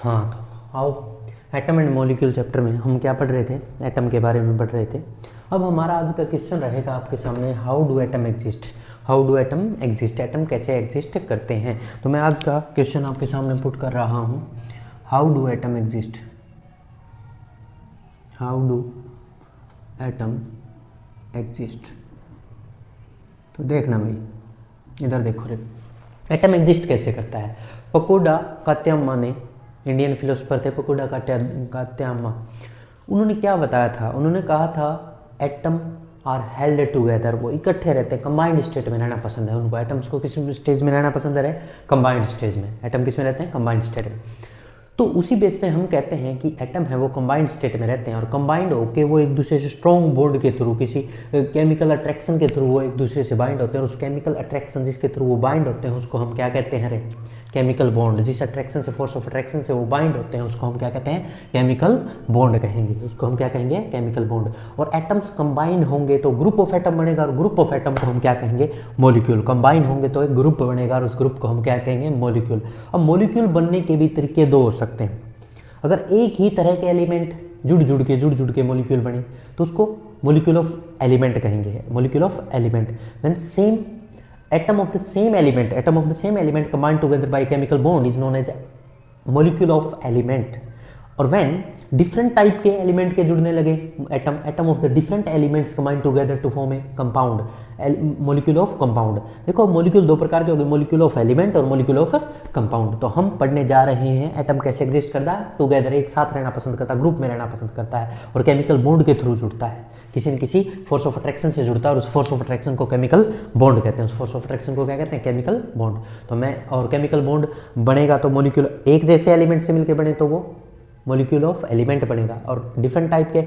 हाँ, तो आओ, एटम एंड मॉलिक्यूल चैप्टर में हम क्या पढ़ रहे थे? एटम के बारे में पढ़ रहे थे। अब हमारा आज का क्वेश्चन रहेगा आपके सामने, how do atom exist. How do atom exist, atom कैसे एग्जिस्ट करते हैं। तो मैं आज का क्वेश्चन आपके सामने पुट कर रहा हूँ, how do atom exist. How do atom exist. तो देखना भाई, इधर देखो रे, एटम एग्जिस्ट कैसे करता है। पकोडा कात्याम्मा ने, इंडियन फिलोसफर थे पकोडा कात्याम्मा, उन्होंने क्या बताया था? उन्होंने कहा था एटम आर हेल्ड टुगेदर, वो इकट्ठे रहते हैं, कंबाइंड स्टेट में रहना पसंद है उनको। एटम्स को किस स्टेज में रहना पसंद है? कंबाइंड स्टेज में। एटम किस में रहते हैं? कंबाइंड स्टेट में। तो उसी बेस पे हम कहते हैं कि एटम है वो कंबाइंड स्टेट में रहते हैं, और कंबाइंड होके वो एक दूसरे से स्ट्रॉन्ग बॉन्ड के थ्रू, किसी केमिकल अट्रैक्शन के थ्रू वो एक दूसरे से बाइंड होते हैं, और उस केमिकल अट्रैक्शन जिसके थ्रू वो बाइंड होते हैं उसको हम क्या कहते हैं रे? Chemical bond. जिस अट्रैक्शन से, फोर्स ऑफ अट्रैक्शन से वो बाइंड होते हैं उसको हम क्या कहते हैं? केमिकल बॉन्ड कहेंगे। उसको हम क्या कहेंगे? Chemical bond. और एटम्स कंबाइंड होंगे तो ग्रुप ऑफ एटम बनेगा, और ग्रुप ऑफ एटम को हम क्या कहेंगे? मॉलिक्यूल। कंबाइंड होंगे तो एक ग्रुप बनेगा, और उस ग्रुप को हम क्या कहेंगे? मॉलिक्यूल। अब मॉलिक्यूल बनने के भी तरीके दो हो सकते हैं। अगर एक ही तरह के एलिमेंट जुड़ जुड़ के मॉलिक्यूल बने तो उसको मॉलिक्यूल ऑफ एलिमेंट कहेंगे। Molecule of element. When same atom of the same element combined together by a chemical bond is known as molecule of element. और when different type के element के जुड़ने लगे, atom of the different elements combined together to form a compound, molecule of compound। देखो molecule दो प्रकार के हो गए, molecule of element और molecule of compound। तो हम पढ़ने जा रहे हैं atom कैसे एग्जिस्ट करता है, टुगेदर, एक साथ रहना पसंद करता है, ग्रुप में रहना पसंद करता है, और केमिकल बॉन्ड के थ्रू जुड़ता है, किसी न किसी फोर्स ऑफ अट्रैक्शन से जुड़ता है, और उस फोर्स ऑफ अट्रैक्शन को केमिकल बॉन्ड कहते हैं। उस फोर्स ऑफ अट्रैक्शन को क्या कहते हैं? Chemical bond. तो मैं, और केमिकल बॉन्ड बनेगा तो मॉलिक्यूल एक जैसे एलिमेंट से मिलकर बने तो वो मॉलिक्यूल ऑफ एलिमेंट बनेगा, और डिफरेंट टाइप के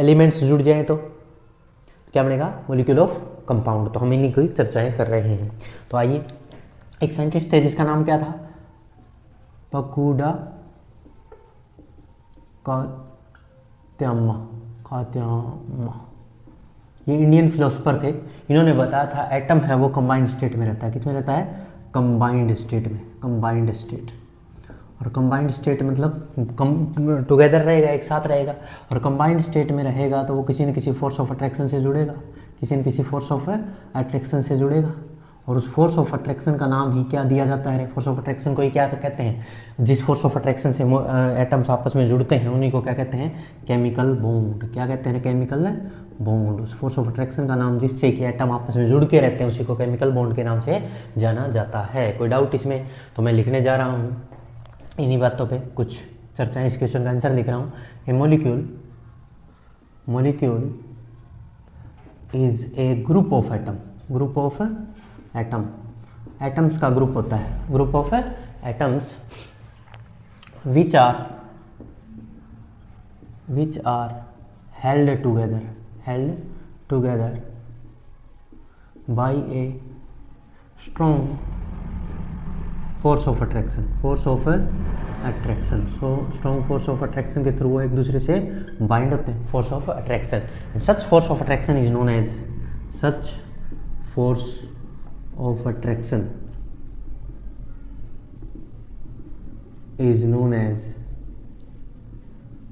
एलिमेंट्स जुड़ जाएं तो क्या बनेगा? Molecule of compound. तो हम इन्हीं की चर्चाएं कर रहे हैं। तो आइए, एक साइंटिस्ट थे जिसका नाम क्या था? पकोडा कात्याम्मा। ये इंडियन फिलोसफर थे। इन्होंने बताया था एटम है वो कंबाइंड स्टेट में रहता है। किस में रहता है? कंबाइंड स्टेट में। Combined state. और कंबाइंड स्टेट मतलब टुगेदर रहेगा, एक साथ रहेगा, और कंबाइंड स्टेट में रहेगा तो वो किसी न किसी फोर्स ऑफ अट्रैक्शन से जुड़ेगा, किसी न किसी फोर्स ऑफ अट्रैक्शन से जुड़ेगा। और उस फोर्स ऑफ अट्रैक्शन का नाम ही क्या दिया जाता है? फोर्स ऑफ अट्रैक्शन को ही क्या कहते हैं? जिस फोर्स ऑफ अट्रैक्शन से एटम्स आपस में जुड़ते हैं उन्हीं को क्या कहते हैं? Chemical bond. क्या कहते हैं? Chemical bond. उस फोर्स ऑफ अट्रैक्शन का नाम जिससे कि एटम आपस में जुड़ के रहते हैं उसी को केमिकल बॉन्ड के नाम से जाना जाता है। कोई डाउट इसमें? तो मैं लिखने जा रहा हूँ इन्हीं बातों पे कुछ चर्चाएं, इस क्वेश्चन का आंसर लिख रहा हूँ। A molecule is a group of atom. Group of atom, atoms का ग्रुप होता है, group of atoms which are held together by a strong force of attraction. So strong force of attraction के through वो एक दूसरे से bind होते हैं, force of attraction. Such force of attraction is known as, such force of attraction is known as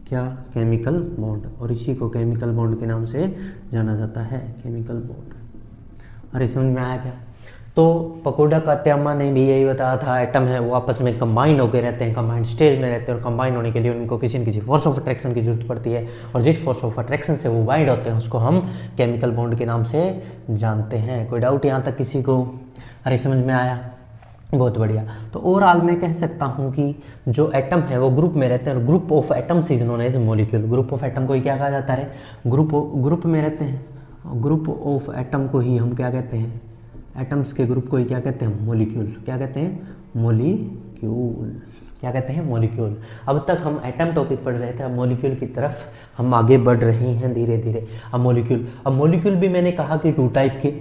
क्या? Chemical bond. और इसी को केमिकल बॉन्ड के नाम से जाना जाता है, केमिकल बॉन्ड। अरे समझ में आया क्या? तो पकोडा कात्याम्मा ने भी यही बताया था, एटम है वो आपस में कंबाइन होकर रहते हैं, कंबाइंड स्टेज में रहते हैं, और कंबाइन होने के लिए उनको किसी न किसी फोर्स ऑफ अट्रैक्शन की जरूरत पड़ती है, और जिस फोर्स ऑफ अट्रैक्शन से वो बाइंड होते हैं उसको हम केमिकल बॉन्ड के नाम से जानते हैं। कोई डाउट यहाँ तक किसी को? अरे समझ में आया? बहुत बढ़िया। तो ओवरऑल मैं कह सकता हूँ कि जो एटम है वो ग्रुप में रहते हैं, और group of atoms is known as molecule. Group of atom को ही क्या कहा जाता है? ग्रुप में रहते हैं। ग्रुप ऑफ एटम को ही हम क्या कहते हैं? एटम्स के ग्रुप को ही क्या कहते हैं? मॉलिक्यूल। क्या कहते हैं? मॉलिक्यूल। क्या कहते हैं? मॉलिक्यूल। अब तक हम एटम टॉपिक पढ़ रहे थे, अब मॉलिक्यूल की तरफ हम आगे बढ़ रहे हैं धीरे धीरे। अब मॉलिक्यूल भी मैंने कहा कि टू टाइप के।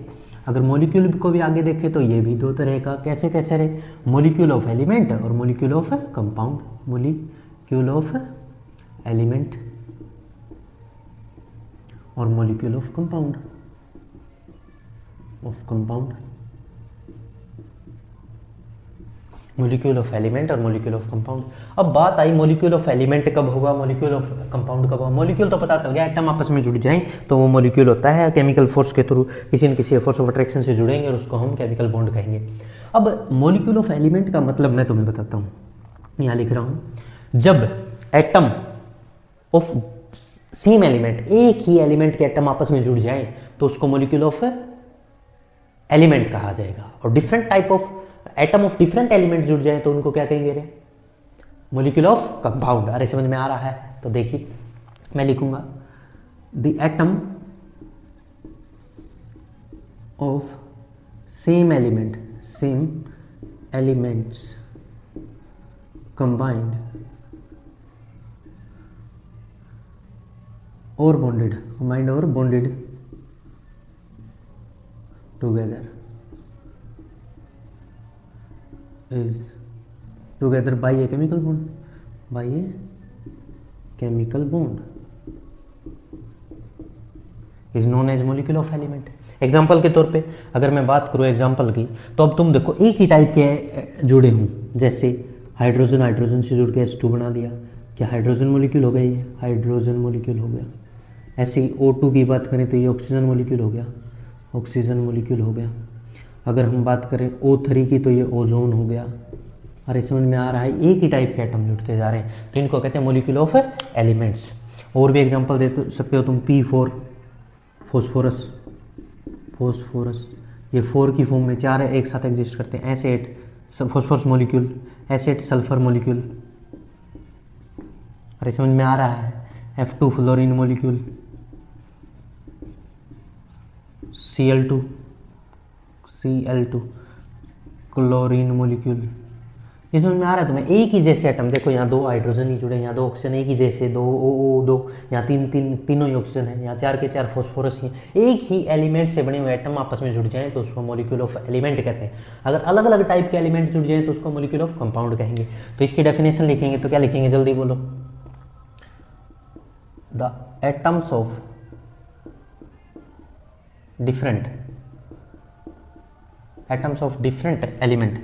अगर मॉलिक्यूल को भी आगे देखें तो ये भी दो तरह का। कैसे कैसे रे? मॉलिक्यूल ऑफ एलिमेंट और molecule of compound. Molecule of element और molecule of compound. Molecule of element और मॉलिक्यूल ऑफ कंपाउंड। अब बात आई मॉलिक्यूल ऑफ एलिमेंट कब होगा, मॉलिक्यूल ऑफ कंपाउंड कब होगा। मॉलिक्यूल तो पता चल गया, एटम आपस में जुड़ जाएं तो वो मॉलिक्यूल होता है, केमिकल फोर्स के थ्रू किसी न किसी फोर्स ऑफ अट्रैक्शन से जुड़ेंगे और उसको हम केमिकल बॉन्ड कहेंगे। अब मॉलिक्यूल ऑफ एलिमेंट का मतलब मैं तुम्हें बताता हूँ, यहाँ लिख रहा हूँ, जब एटम ऑफ सेम एलिमेंट, एक ही एलिमेंट के एटम आपस में जुड़ जाएं तो उसको मॉलिक्यूल ऑफ एलिमेंट कहा जाएगा। और different type of atom of different element जुड़ जाए तो उनको क्या कहेंगे रे, मॉलिक्यूल ऑफ कंपाउंड। अरे समझ में आ रहा है, तो देखिए मैं लिखूंगा the atom of same elements combined और bonded together is together by a chemical bond is known as molecule of element। Example के तौर पे अगर मैं बात करूँ एग्जाम्पल की, तो अब तुम देखो एक ही टाइप के जुड़े हूँ, जैसे हाइड्रोजन से जुड़ के H2 बना दिया, क्या हाइड्रोजन मॉलिक्यूल हो गया, ये हाइड्रोजन मॉलिक्यूल हो गया। ऐसे ही O2 की बात करें तो ये ऑक्सीजन मॉलिक्यूल हो गया, ऑक्सीजन मॉलिक्यूल हो गया। अगर हम बात करें O3 की तो ये ओजोन हो गया। अरे समझ में आ रहा है, एक ही टाइप के एटम जुड़ते जा रहे हैं तो इनको कहते हैं मॉलिक्यूल ऑफ एलिमेंट्स। और भी एग्जांपल दे सकते हो तुम, P4 फॉस्फोरस, ये 4 की फॉर्म में 4 एक साथ एग्जिस्ट करते हैं। S8 phosphorus molecule, S8 sulphur molecule. अरे समझ में आ रहा है, F2 fluorine molecule, Cl2 chlorine molecule. ये समझ में आ रहा है तुम्हें, एक ही जैसे एटम, देखो यहाँ 2 हाइड्रोजन ही जुड़े, यहाँ 2 ऑक्सीजन, एक ही जैसे 2 O2, यहाँ तीनों ही ऑक्सीजन है, यहाँ 4 के 4 फॉस्फोरस ही। एक ही एलिमेंट से बने हुए एटम आपस में जुड़ जाएं तो उसको मॉलिक्यूल ऑफ एलिमेंट कहते हैं। अगर अलग अलग टाइप के एलिमेंट जुड़ जाएं तो उसको मॉलिक्यूल ऑफ कंपाउंड कहेंगे। तो इसकी डेफिनेशन लिखेंगे तो क्या लिखेंगे, जल्दी बोलो। The atoms of different element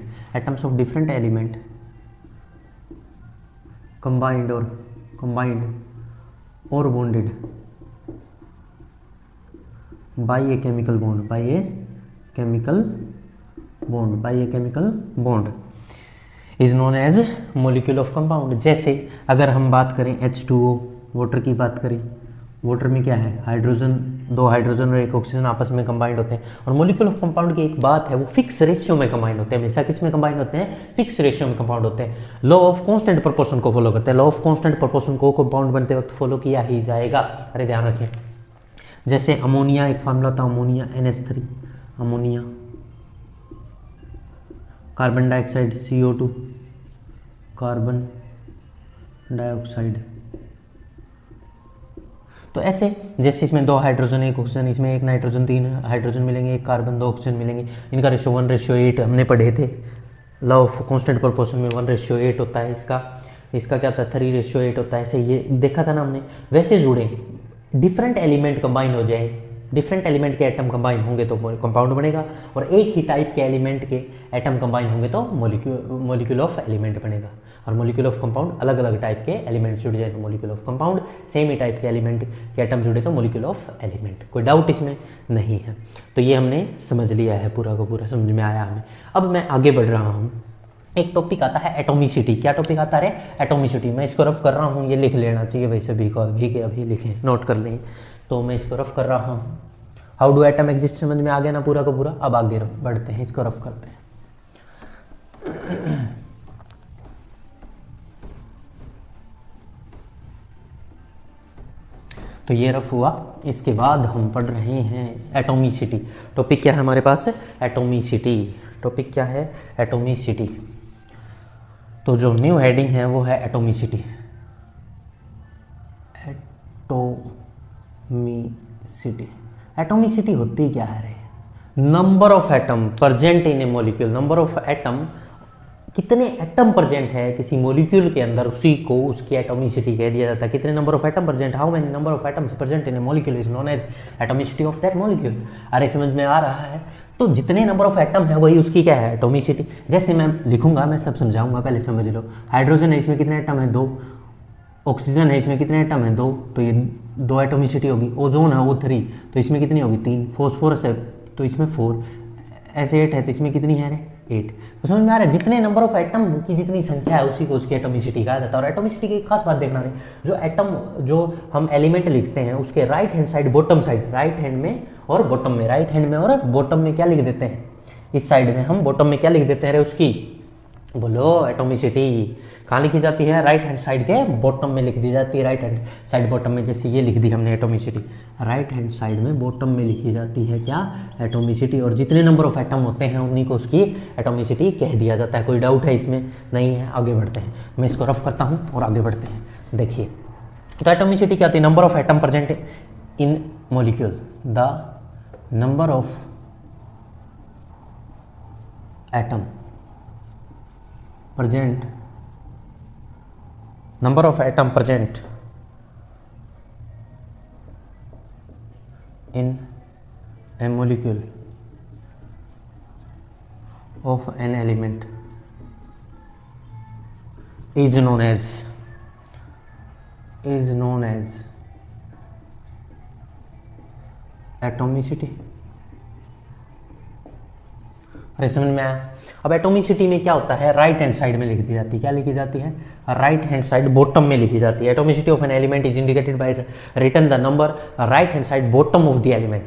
combined or bonded by a chemical bond is known as molecule of compound। जैसे अगर हम बात करें H2O, वाटर की बात करें, वाटर में क्या है, हाइड्रोजन, 2 हाइड्रोजन और 1 ऑक्सीजन आपस में कंबाइंड होते हैं। और मॉलिक्यूल ऑफ कंपाउंड की एक बात है, वो फिक्स रेशियो में कंबाइंड होते हैं। हमेशा किस में कंबाइंड होते हैं, फिक्स रेशियो में कंपाउंड होते हैं। लॉ ऑफ कांस्टेंट प्रोपोर्शन को फॉलो करते हैं। लॉ ऑफ कांस्टेंट प्रोपोर्शन को कंपाउंड बनते वक्त फॉलो किया ही जाएगा। अरे ध्यान रखिए, जैसे अमोनिया, एक फार्मूला था ammonia NH3, ammonia, carbon dioxide CO2, carbon dioxide. तो ऐसे जैसे इसमें 2 हाइड्रोजन 1 ऑक्सीजन, इसमें 1 नाइट्रोजन 3 हाइड्रोजन मिलेंगे, 1 कार्बन 2 ऑक्सीजन मिलेंगे। इनका रेशियो 1:8 हमने पढ़े थे, लॉ ऑफ कांस्टेंट प्रोपोर्शन में 1:8 होता है। इसका क्या होता है, 3:8 होता है। ऐसे ये देखा था ना हमने। वैसे जुड़े डिफरेंट एलिमेंट कंबाइन हो जाए, डिफरेंट एलिमेंट के एटम कंबाइन होंगे तो कंपाउंड बनेगा, और एक ही टाइप के एलिमेंट के एटम कंबाइन होंगे तो मॉलिक्यूल ऑफ एलिमेंट बनेगा। और मॉलिक्यूल ऑफ कंपाउंड, अलग अलग टाइप के एलिमेंट जुड़ जाए तो molecule of compound, same he type के एलिमेंट के एटम जुड़े तो मॉलिक्यूल ऑफ एलिमेंट। कोई डाउट इसमें नहीं है। तो ये हमने समझ लिया है, पूरा का पूरा समझ में आया हमें। अब मैं आगे बढ़ रहा हूँ। एक टॉपिक आता है एटोमिसिटी। क्या टॉपिक आता है, एटोमिसिटी। मैं इसको रफ कर रहा हूँ, ये लिख लेना चाहिए भाई सभी को, अभी लिखें, नोट कर लें। तो मैं इसको रफ कर रहा हूँ। हाउ डू एटम एग्जिस्ट समझ में आ गया ना पूरा का पूरा। अब आगे बढ़ते हैं, इसको रफ करते हैं। तो ये रफ हुआ। इसके बाद हम पढ़ रहे हैं एटोमिसिटी। टॉपिक क्या है हमारे पास, एटोमिसिटी। टॉपिक क्या है, एटोमिसिटी। तो जो न्यू हेडिंग है वो है एटोमिसिटी। एटोमिसिटी, एटोमिसिटी होती क्या है रे, number of atom present in a molecule, number of atom कितने एटम प्रेजेंट है किसी मॉलिक्यूल के अंदर, उसी को उसकी एटॉमिसिटी कह दिया जाता है। कितने number of atom present, how many number of atoms present in a molecule is known as atomicity of that molecule. अरे समझ में आ रहा है? तो जितने नंबर ऑफ एटम है वही उसकी क्या है, एटॉमिसिटी। जैसे मैं लिखूंगा, मैं सब समझाऊंगा, पहले समझ लो। हाइड्रोजन है, इसमें कितने एटम है, 2। ऑक्सीजन है, इसमें कितने एटम है, 2, तो ये 2 एटोमिसिटी होगी। ओजोन है वो 3, तो इसमें कितनी होगी, 3। फॉस्फोरस है तो इसमें 4। एस8 है तो इसमें कितनी है, 8। तो समझ में आ रहा है? जितने नंबर ऑफ एटम की जितनी संख्या है उसी को उसकी एटोमिसिटी कहा जाता है। और एटोमिसिटी की खास बात देखना है, जो एटम, जो हम एलिमेंट लिखते हैं उसके right hand side, bottom side, right hand में और बॉटम में, राइट हैंड में और बॉटम में क्या लिख देते हैं, इस साइड में हम बॉटम में क्या लिख देते हैं, उसकी बोलो एटोमिसिटी। कहाँ लिखी जाती है, राइट हैंड साइड के बॉटम में लिख दी जाती है। राइट हैंड साइड बॉटम में, जैसे ये लिख दी हमने एटोमिसिटी, राइट हैंड साइड में बॉटम में लिखी जाती है क्या, एटोमिसिटी। और जितने नंबर ऑफ एटम होते हैं उन्हीं को उसकी एटोमिसिटी कह दिया जाता है। कोई डाउट है इसमें? नहीं है। आगे बढ़ते हैं, मैं इसको रफ करता हूँ और आगे बढ़ते हैं। देखिए, तो एटोमिसिटी क्या होती है, number of atom present in molecule, the number of atom present, number of atom present in a molecule of an element is known as atomicity। अरे समझ में आया? अब एटोमिसिटी में क्या होता है, राइट हैंड साइड में लिख दी जाती है। क्या लिखी जाती है, राइट हैंड साइड बॉटम में लिखी जाती है। Atomicity of an element is indicated by written the number right hand side bottom of the element.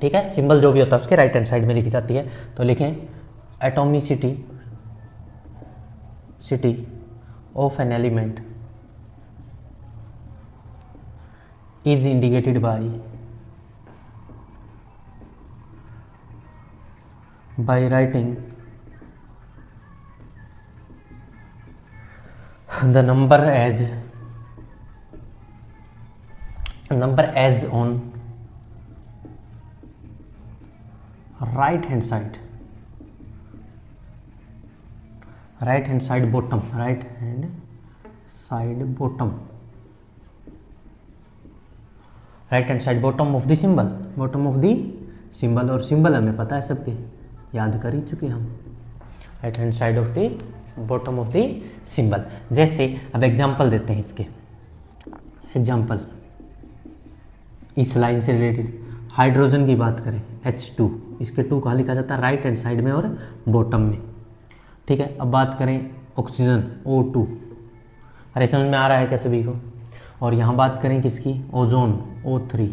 ठीक है, सिंबल जो भी होता है उसके राइट हैंड साइड में लिखी जाती है। तो लिखें atomicity of an element is indicated by writing the number as on right hand side bottom, right hand side bottom of the symbol, और सिंबल हमें पता है सबके, याद कर ही चुके हम, right hand side of the bottom of the symbol. जैसे अब एग्जांपल देते हैं इसके, एग्जांपल इस लाइन से रिलेटेड, हाइड्रोजन की बात करें H2, इसके 2 कहाँ लिखा जाता है, राइट हैंड साइड में और बॉटम में। ठीक है, अब बात करें ऑक्सीजन O2, अरे समझ में आ रहा है क्या सभी को? और यहाँ बात करें किसकी, ozone O3,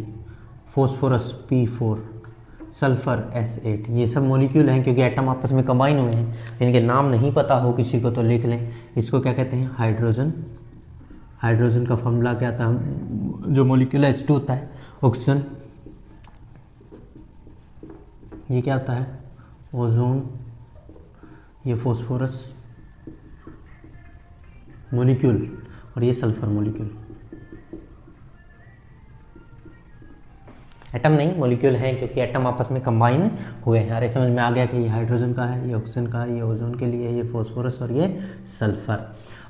phosphorus P4, sulphur S8। ये सब मॉलिक्यूल हैं, क्योंकि एटम आपस में कंबाइन हुए हैं। इनके नाम नहीं पता हो किसी को तो लिख लें। इसको क्या कहते हैं, हाइड्रोजन का फॉर्मूला क्या था, जो मॉलिक्यूल H2 होता है, ऑक्सीजन, ये क्या होता है, ओजोन, ये फॉस्फोरस मॉलिक्यूल और ये सल्फर मॉलिक्यूल। एटम नहीं, मॉलिक्यूल हैं, क्योंकि एटम आपस में कंबाइन हुए हैं। अरे समझ में आ गया कि ये हाइड्रोजन का है, ये ऑक्सीजन का है, ये ओजोन के लिए, ये फॉस्फोरस और ये सल्फर।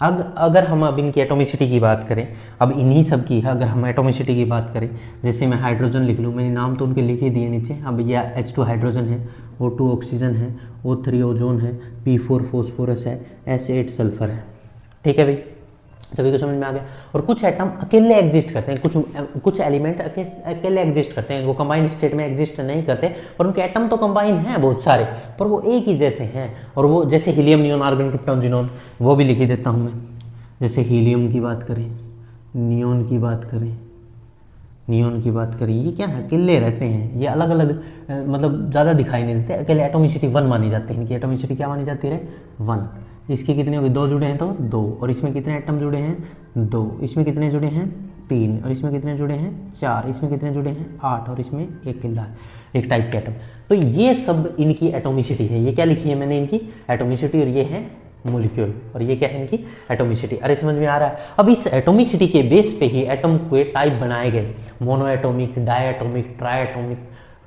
अगर हम अब इनकी एटोमिसिटी की बात करें, अब इन्हीं सब की अगर हम एटोमिसिटी की बात करें, जैसे मैं हाइड्रोजन लिख लूँ, मैंने नाम तो उनके लिख ही दिए नीचे। अब ये H2 हाइड्रोजन है, O2 ऑक्सीजन है, O3 ओजोन है, P4 फॉस्फोरस है, S8 सल्फर है। ठीक है भाई, सभी को समझ में आ गया। और कुछ एटम अकेले एग्जिस्ट करते हैं, कुछ एलिमेंट अकेले एग्जिस्ट करते हैं, वो कंबाइंड स्टेट में एग्जिस्ट नहीं करते, पर उनके एटम तो कंबाइन हैं बहुत सारे, पर वो एक ही जैसे हैं। और वो जैसे helium, neon, argon, krypton, xenon, वो भी लिख ही देता हूँ मैं। जैसे हीलियम की बात करें, नियोन की बात करें, ये क्या है, अकेले रहते हैं, ये अलग अलग मतलब ज़्यादा दिखाई नहीं देते, अकेले एटोमिसिटी 1 मानी जाती है। इनकी एटोमिसिटी क्या मानी जाती है, 1। इसके कितने हो गए, 2 जुड़े हैं तो 2, और इसमें कितने एटम जुड़े हैं, 2, इसमें कितने जुड़े हैं, 3, और इसमें कितने जुड़े हैं, 4, इसमें कितने जुड़े हैं, 8, और इसमें एक टाइप के एटम। तो ये सब इनकी एटोमिसिटी है। ये क्या लिखी है मैंने, इनकी एटोमिसिटी, और ये है मॉलिक्यूल, और ये क्या है इनकी एटोमिसिटी। अरे समझ में आ रहा है? अब इस एटोमिसिटी के बेस पे ही एटम के टाइप बनाए गए, mono atomic, di atomic, try atomic,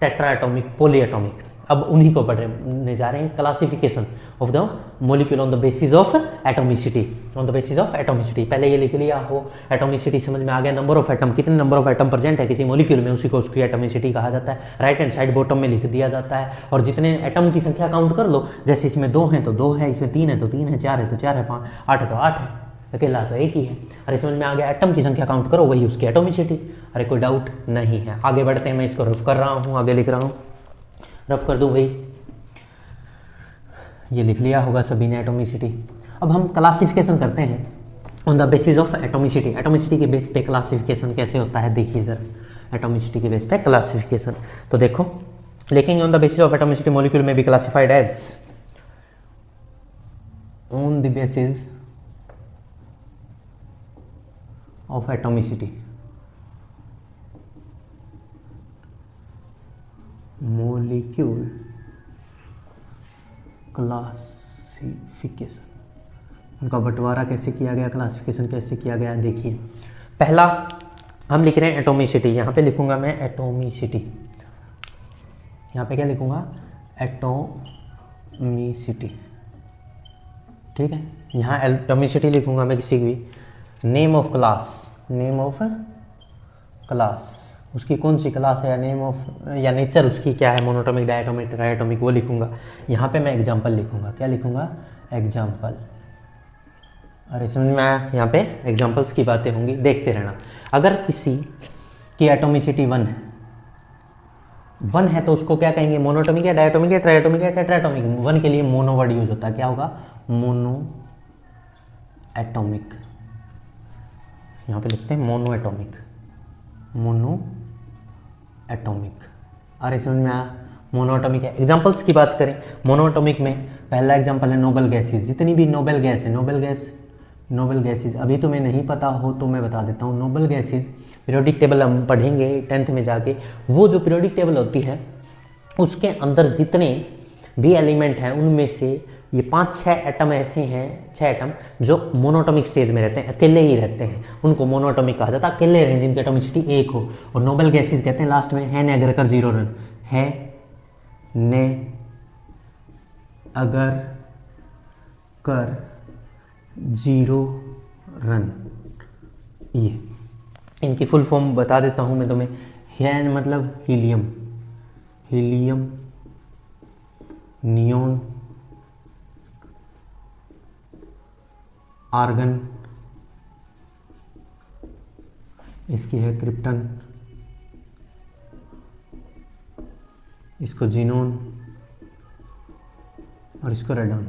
tetra atomic, poly atomic. अब उन्हीं को पढ़ने जा रहे हैं, classification of the molecule on the basis of atomicity, on the basis of atomicity. पहले ये लिख लिया हो, एटोमिसिटी समझ में आ गया, नंबर ऑफ एटम, कितने नंबर ऑफ एटम प्रेजेंट है किसी मॉलिक्यूल में, उसी को उसकी एटोमिसिटी कहा जाता है। राइट हैंड साइड बॉटम में लिख दिया जाता है, और जितने एटम की संख्या काउंट कर लो, जैसे इसमें 2 हैं तो 2 है, इसमें 3 है तो 3 है, 4 है तो 4 है, 8 है तो 8 है, अकेला तो एक ही है। अरे समझ में आ गया, एटम की संख्या काउंट करो, वही उसकी एटोमिसिटी। अरे कोई डाउट नहीं है, आगे बढ़ते हैं, मैं इसको रफ कर रहा हूँ, आगे लिख रहा हूँ, रफ कर दूँ भाई, ये लिख लिया होगा सभी ने एटोमिसिटी। अब हम क्लासिफिकेशन करते हैं on the basis of atomicity. Atomicity के बेस पे क्लासिफिकेशन कैसे होता है देखिए सर, एटोमिसिटी के बेस पे क्लासिफिकेशन तो देखो, लेकिन on the basis of atomicity molecule में be classified as, on the basis of atomicity molecule classification, उनका बंटवारा कैसे किया गया, क्लासिफिकेशन कैसे किया गया देखिए। पहला हम लिख रहे हैं एटोमिसिटी, यहाँ पे लिखूंगा मैं एटोमिसिटी, यहाँ पे क्या लिखूंगा, एटोमिसिटी, ठीक है। यहाँ एटोमिसिटी लिखूंगा मैं किसी भी, name of class, name of class, उसकी कौन सी क्लास है, या नेम ऑफ या नेचर उसकी क्या है, मोनोटॉमिक, डायटोमिक, ट्राइटोमिक, वो लिखूंगा। यहाँ पे मैं एग्जांपल लिखूंगा, क्या लिखूंगा, एग्जांपल। अरे समझ में आया, यहाँ पे एग्जांपल्स की बातें होंगी, देखते रहना। अगर किसी की एटोमिसिटी 1 है, 1 है तो उसको क्या कहेंगे, मोनोटॉमिक या डायटोमिक या ट्राइटोमिक या टेट्राटोमिक। 1 के लिए मोनो वर्ड यूज होता है, क्या होगा, मोनो एटोमिक, यहाँ पे लिखते हैं मोनो एटोमिक, मोनो एटोमिक। अरे समझ में आया, मोनोएटोमिक है। एग्जांपल्स की बात करें, मोनोएटोमिक में पहला एग्जांपल है नोबल गैसेस, जितनी भी नोबल गैस है, नोबल गैसेस अभी तुम्हें नहीं पता हो तो मैं बता देता हूँ। नोबल गैसेस पीरियोडिक टेबल हम पढ़ेंगे 10th में जाके, वो जो पीरियोडिक टेबल होती है उसके अंदर जितने भी एलिमेंट हैं उनमें से ये 5-6 एटम ऐसे हैं, 6 एटम जो मोनोटॉमिक स्टेज में रहते हैं, अकेले ही रहते हैं, उनको मोनोटॉमिक कहा जाता है, अकेले रहें जिनकी एटोमिसिटी 1 हो। और नोबल गैसेस कहते हैं लास्ट में है ने अगर कर 0 रन, है ने अगर कर 0 रन। ये इनकी फुल फॉर्म बता देता हूं मैं तुम्हें, है मतलब हीलियम, हीलियम, नियोन, आर्गन, इसकी है क्रिप्टन, इसको जीनोन और इसको रेडॉन।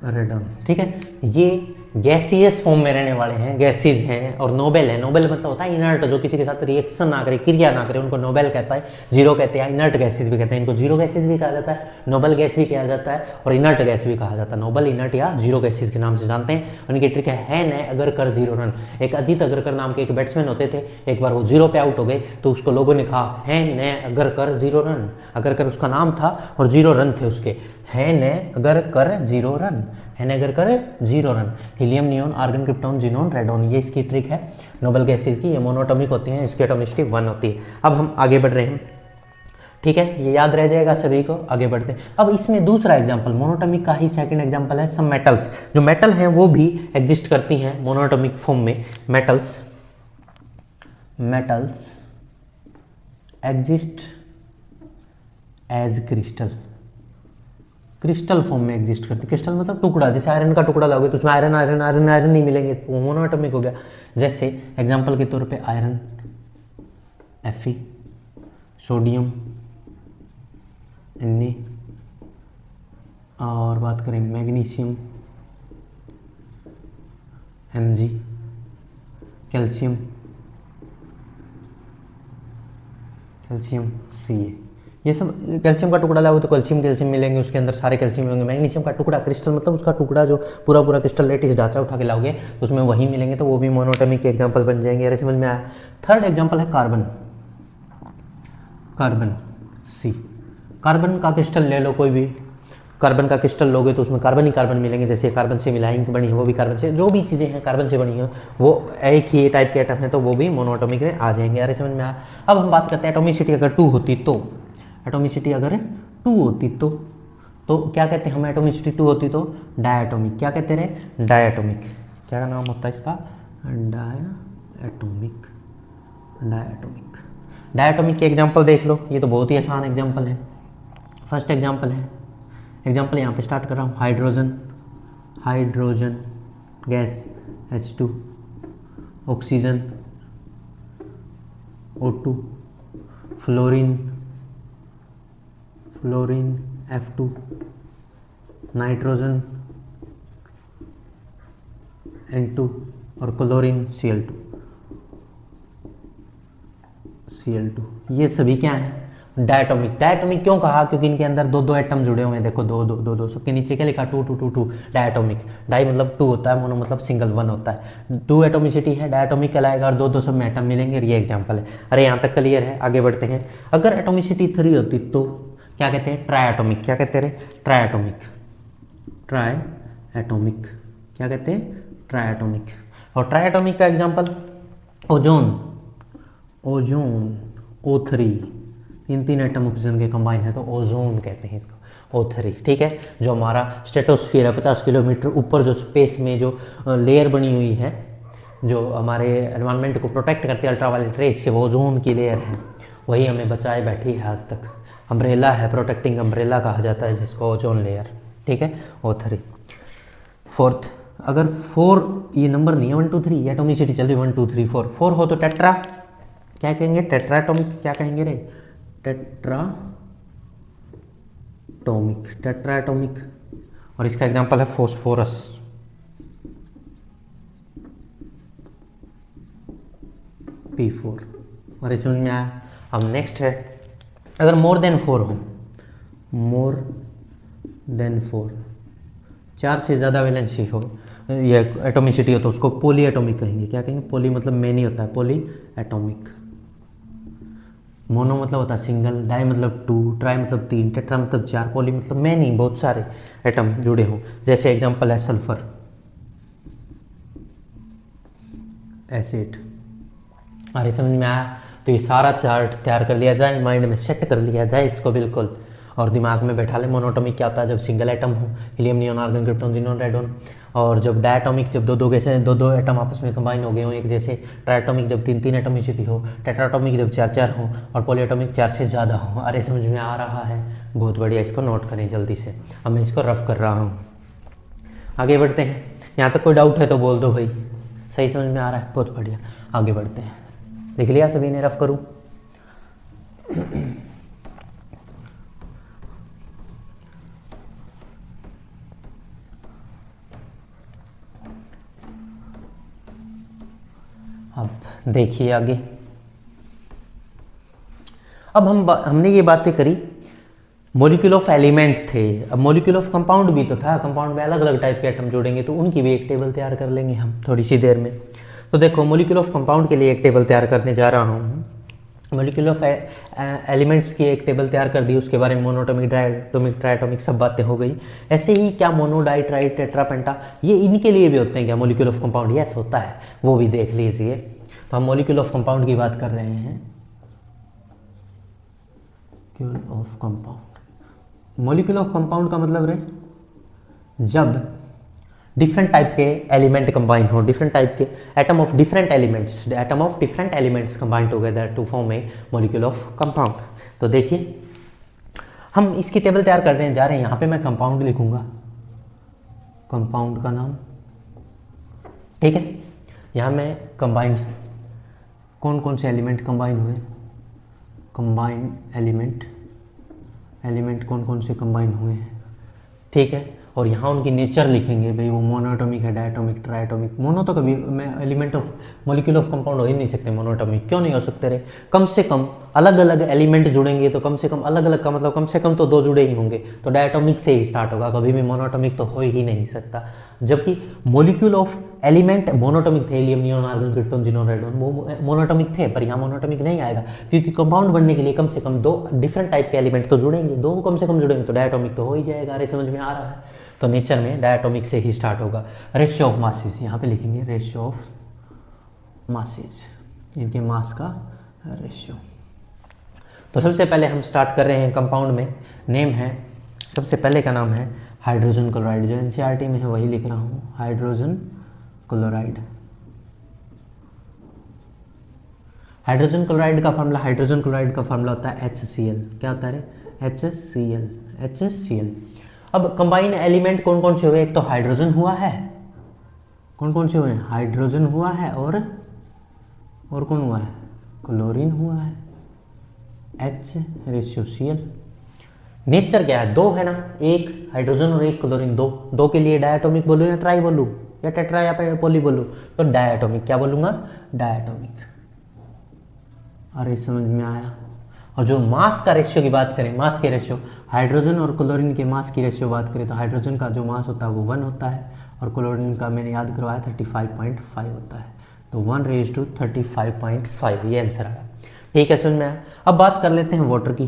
रेडॉन, ठीक है। ये गैसियस फॉर्म में रहने वाले हैं, गैसेज हैं। और नोबेल है, नोबेल मतलब होता है इनर्ट, जो किसी के साथ रिएक्शन ना करे, क्रिया ना करे, उनको नोबेल कहता है। जीरो कहते हैं, इनर्ट गैसेज भी कहते हैं, इनको जीरो गैसेज भी कहा जाता है, नोबेल गैस भी कहा जाता है और इनर्ट गैस भी कहा जाता है। नोबेल, इनर्ट या जीरो गैसेज के नाम से जानते हैं। उनकी ट्रिक है न अगर कर 0 रन। एक अजीत अगरकर नाम के एक बैट्समैन होते थे, एक बार वो 0 पे आउट हो गए तो उसको लोगों ने कहा है न अगर कर 0 रन। अगरकर उसका नाम था और 0 रन थे उसके, है न अगर कर 0 रन, है ना अगर करे 0 रन। Helium, neon, argon, krypton, xenon, radon, ये इसकी ट्रिक है नोबेल गैसेज की। ये मोनोटॉमिक होती हैं, इसकी एटोमिसिटी 1 होती है। अब हम आगे बढ़ रहे हैं, ठीक है, ये याद रह जाएगा सभी को। आगे बढ़ते हैं। अब इसमें दूसरा एग्जांपल मोनोटॉमिक का ही सेकंड एग्जांपल है सम मेटल्स। जो मेटल हैं वो भी एग्जिस्ट करती हैं मोनोटॉमिक फॉर्म में। Metals exist as crystal, crystal form में एग्जिस्ट करती। क्रिस्टल मतलब टुकड़ा, जैसे आयरन का टुकड़ा लाओगे तो उसमें आयरन आयरन आयरन आयरन नहीं मिलेंगे, वो मोनोएटॉमिक हो गया। जैसे एग्जांपल के तौर पे आयरन Fe, सोडियम Na, और बात करें मैग्नीशियम Mg, कैल्शियम Ca। ये सब कैल्शियम का टुकड़ा लाओगे तो कैल्शियम मिलेंगे, उसके अंदर सारे कैल्शियम मिलेंगे। मैग्नीशियम का टुकड़ा, क्रिस्टल मतलब उसका टुकड़ा जो पूरा क्रिस्टल लेटिस ढांचा उठा के लाओगे तो उसमें वही मिलेंगे, तो वो भी मोनोटॉमिक के एग्जांपल बन जाएंगे। अरे समझ में आया। थर्ड एग्जांपल है कार्बन C। कार्बन का क्रिस्टल ले लो कोई भी, कार्बन का क्रिस्टल लोगे तो उसमें कार्बन ही कार्बन मिलेंगे, जैसे कार्बन से मिलाएंगे बनी है वो भी कार्बन से, जो भी चीज़ें हैं कार्बन से बनी है वो एक ही टाइप के एटम है तो वो भी मोनोएटॉमिक में आ जाएंगे। अरे समझ में आया। अब हम बात करते हैं एटोमिसिटी अगर 2 होती तो, एटोमिसिटी अगर 2 होती तो क्या कहते हैं हम, एटोमिसिटी 2 होती तो डायटोमिक, क्या कहते रहे, डायटोमिक, क्या नाम होता है इसका, डायटोमिक। डायटोमिक डायटोमिक के एग्जांपल देख लो, ये तो बहुत ही आसान एग्जांपल है। फर्स्ट एग्जांपल है, एग्जांपल यहाँ पे स्टार्ट कर रहा हूँ, hydrogen gas H2, oxygen O2, fluorine F2, nitrogen N2 और क्लोरीन Cl2। ये सभी क्या है, डायटोमिक। डायटोमिक क्यों कहा, क्योंकि इनके अंदर दो दो एटम जुड़े हुए हैं, देखो दो दो दो दो, सबके नीचे क्या लिखा, 2 2 2 2, डायटोमिक। डाई मतलब 2 होता है, मोनो मतलब सिंगल 1 होता है। 2 एटोमिसिटी है, डायटोमिक कहलाएगा, और दो दो सब में एटम मिलेंगे, और ये एग्जाम्पल है। अरे यहाँ तक क्लियर है, आगे बढ़ते हैं। अगर एटोमिसिटी 3 होती तो क्या कहते हैं, ट्राइएटोमिक। क्या कहते हैं, ट्राइएटोमिक। ट्राइएटोमिक क्या कहते हैं, ट्राइएटोमिक। और ट्राइएटोमिक का एग्जाम्पल ओजोन O3, तीन एटम ऑक्सीजन के कंबाइन है तो ओजोन कहते हैं इसको, O3। ठीक है, जो हमारा स्ट्रेटोस्फीयर है 50 किलोमीटर ऊपर, जो स्पेस में जो लेयर बनी हुई है जो हमारे एनवायरनमेंट को प्रोटेक्ट करती है अल्ट्रावायलेट रेज से, वो ओजोन की लेयर है, वही हमें बचाए बैठी है आज तक। अम्ब्रेला है, प्रोटेक्टिंग अम्ब्रेला कहा जाता है जिसको, ओजोन लेयर। ठीक है, O3। फोर्थ, अगर 4 ये नंबर नहीं है 1 2 3, एटोमिसिटी चल रही 1 2 3 4, 4 हो तो टेट्रा, क्या कहेंगे, टेट्राटोमिक। क्या कहेंगे रे, टेट्राटोमिक। और इसका एग्जांपल है फॉस्फोरस। P4। और इस समझ में आया। अब नेक्स्ट है, अगर मोर देन 4 हो, मोर देन 4, 4 से ज़्यादा वैलेंसी हो, ये एटोमिसिटी हो तो उसको पॉली एटोमिक कहेंगे। क्या कहेंगे, पॉली मतलब मेनी होता है, पॉली एटोमिक। मोनो मतलब होता है सिंगल, डाई मतलब 2, ट्राई मतलब 3, टेट्रा मतलब 4, पॉली मतलब मैनी, बहुत सारे एटम जुड़े हों। जैसे एग्जांपल है सल्फर, एसिड। अरे समझ में आया। तो ये सारा चार्ट तैयार कर लिया जाए, माइंड में सेट कर लिया जाए इसको बिल्कुल, और दिमाग में बैठा ले। मोनोटॉमिक क्या होता है, जब सिंगल एटम हो, helium neon argon krypton xenon radon. और जब डायटोमिक, जब दो दो एटम आपस में कंबाइन हो गए हो एक जैसे। ट्राइएटोमिक जब 3 3 एटोमिसिटी हो। टेट्राटोमिक जब 4 4 हो। और पॉलीएटोमिक 4 से ज़्यादा हो। अरे समझ में आ रहा है, बहुत बढ़िया, इसको नोट करें जल्दी से। अब मैं इसको रफ कर रहा हूँ, आगे बढ़ते हैं। यहाँ तक कोई डाउट है तो बोल दो भाई, सही समझ में आ रहा है, बहुत बढ़िया। आगे बढ़ते हैं, लिख लिया सभी ने, रफ करूँ। अब देखिए आगे। अब हमने ये बातें करी, मॉलिक्यूल ऑफ एलिमेंट थे। अब मॉलिक्यूल ऑफ कंपाउंड भी तो था, कंपाउंड में अलग अलग टाइप के एटम जोड़ेंगे तो उनकी भी एक टेबल तैयार कर लेंगे हम थोड़ी सी देर में। तो देखो, मॉलिक्यूल ऑफ कंपाउंड के लिए एक टेबल तैयार करने जा रहा हूँ। मॉलिक्यूल ऑफ एलिमेंट्स की एक टेबल तैयार कर दी, उसके बारे में मोनोटॉमिक, डायटोमिक, ट्राइएटोमिक सब बातें हो गई। ऐसे ही क्या मोनो, डाई, ट्राई, टेट्रा, पेंटा, ये इनके लिए भी होते हैं क्या मॉलिक्यूल ऑफ कंपाउंड? यस होता है, वो भी देख लीजिए। तो हम मॉलिक्यूल ऑफ कंपाउंड की बात कर रहे हैं। Molecule of compound, molecule of compound का मतलब रहे जब डिफरेंट टाइप के एलिमेंट कंबाइन हो, डिफरेंट टाइप के atom of different elements combine together to form a molecule of compound. तो देखिए, हम इसकी टेबल तैयार करने जा रहे हैं। यहाँ पे मैं कंपाउंड लिखूंगा, कंपाउंड का नाम, ठीक है। यहाँ मैं कंबाइंड, कौन कौन से एलिमेंट कंबाइन हुए, कंबाइंड एलिमेंट कौन कौन से कंबाइन हुए हैं, ठीक है। और यहाँ उनकी नेचर लिखेंगे, भाई वो मोनोएटॉमिक है, डायटोमिक, ट्राइएटोमिक। मोनो तो कभी मैं element of molecule of compound हो ही नहीं सकते मोनोएटॉमिक, क्यों नहीं हो सकते रे? कम से कम अलग अलग एलिमेंट जुड़ेंगे तो कम से कम अलग अलग का मतलब कम से कम तो 2 जुड़े ही होंगे, तो डायटोमिक से ही स्टार्ट होगा, कभी भी मोनोएटॉमिक तो हो ही नहीं सकता। जबकि मोलिक्यूल ऑफ एलिमेंट मोनोटॉमिक थे, helium, neon, argon, krypton, xenon, radon, वो मोनोटॉमिक थे, पर यहाँ मोनोटॉमिक नहीं आएगा क्योंकि कंपाउंड बनने के लिए कम से कम 2 डिफरेंट टाइप के एलिमेंट तो जुड़ेंगे, 2 कम से कम जुड़ेंगे तो डायटोमिक तो हो ही जाएगा। अरे समझ में आ रहा है? तो नेचर में डायटोमिक से ही स्टार्ट होगा। रेशियो ऑफ मासेस, यहाँ पे लिखेंगे रेशियो ऑफ मासेस, इनके मास का रेशियो। तो सबसे पहले हम स्टार्ट कर रहे हैं कंपाउंड में, नेम है, सबसे पहले का नाम है हाइड्रोजन क्लोराइड, जो एनसीईआरटी में है वही लिख रहा हूँ, हाइड्रोजन क्लोराइड। हाइड्रोजन क्लोराइड का फार्मूला, हाइड्रोजन क्लोराइड का फार्मूला होता है HCl। क्या होता है? HCl, HCl। अब कंबाइंड एलिमेंट कौन कौन से हुए? एक तो हाइड्रोजन हुआ है, कौन कौन से हुए हैं? हाइड्रोजन हुआ है और कौन हुआ है? क्लोरीन हुआ है, H/Cl। नेचर क्या है? 2 है ना, एक हाइड्रोजन और एक क्लोरीन, 2 के लिए डायटोमिक बोलूँ या ट्राई बोलूँ या टेट्रा या पॉली बोलूँ? तो डायटोमिक। क्या बोलूँगा? डायटोमिक। अरे समझ में आया? और जो मास का रेशियो की बात करें, मास के रेशियो, हाइड्रोजन और क्लोरीन के मास की रेशियो बात करें तो हाइड्रोजन का जो मास होता है वो 1 होता है और क्लोरीन का मैंने याद करवाया 35.5 होता है। तो 1:35.5 ये आंसर आया। ठीक है, समझ में आया? अब बात कर लेते हैं वाटर की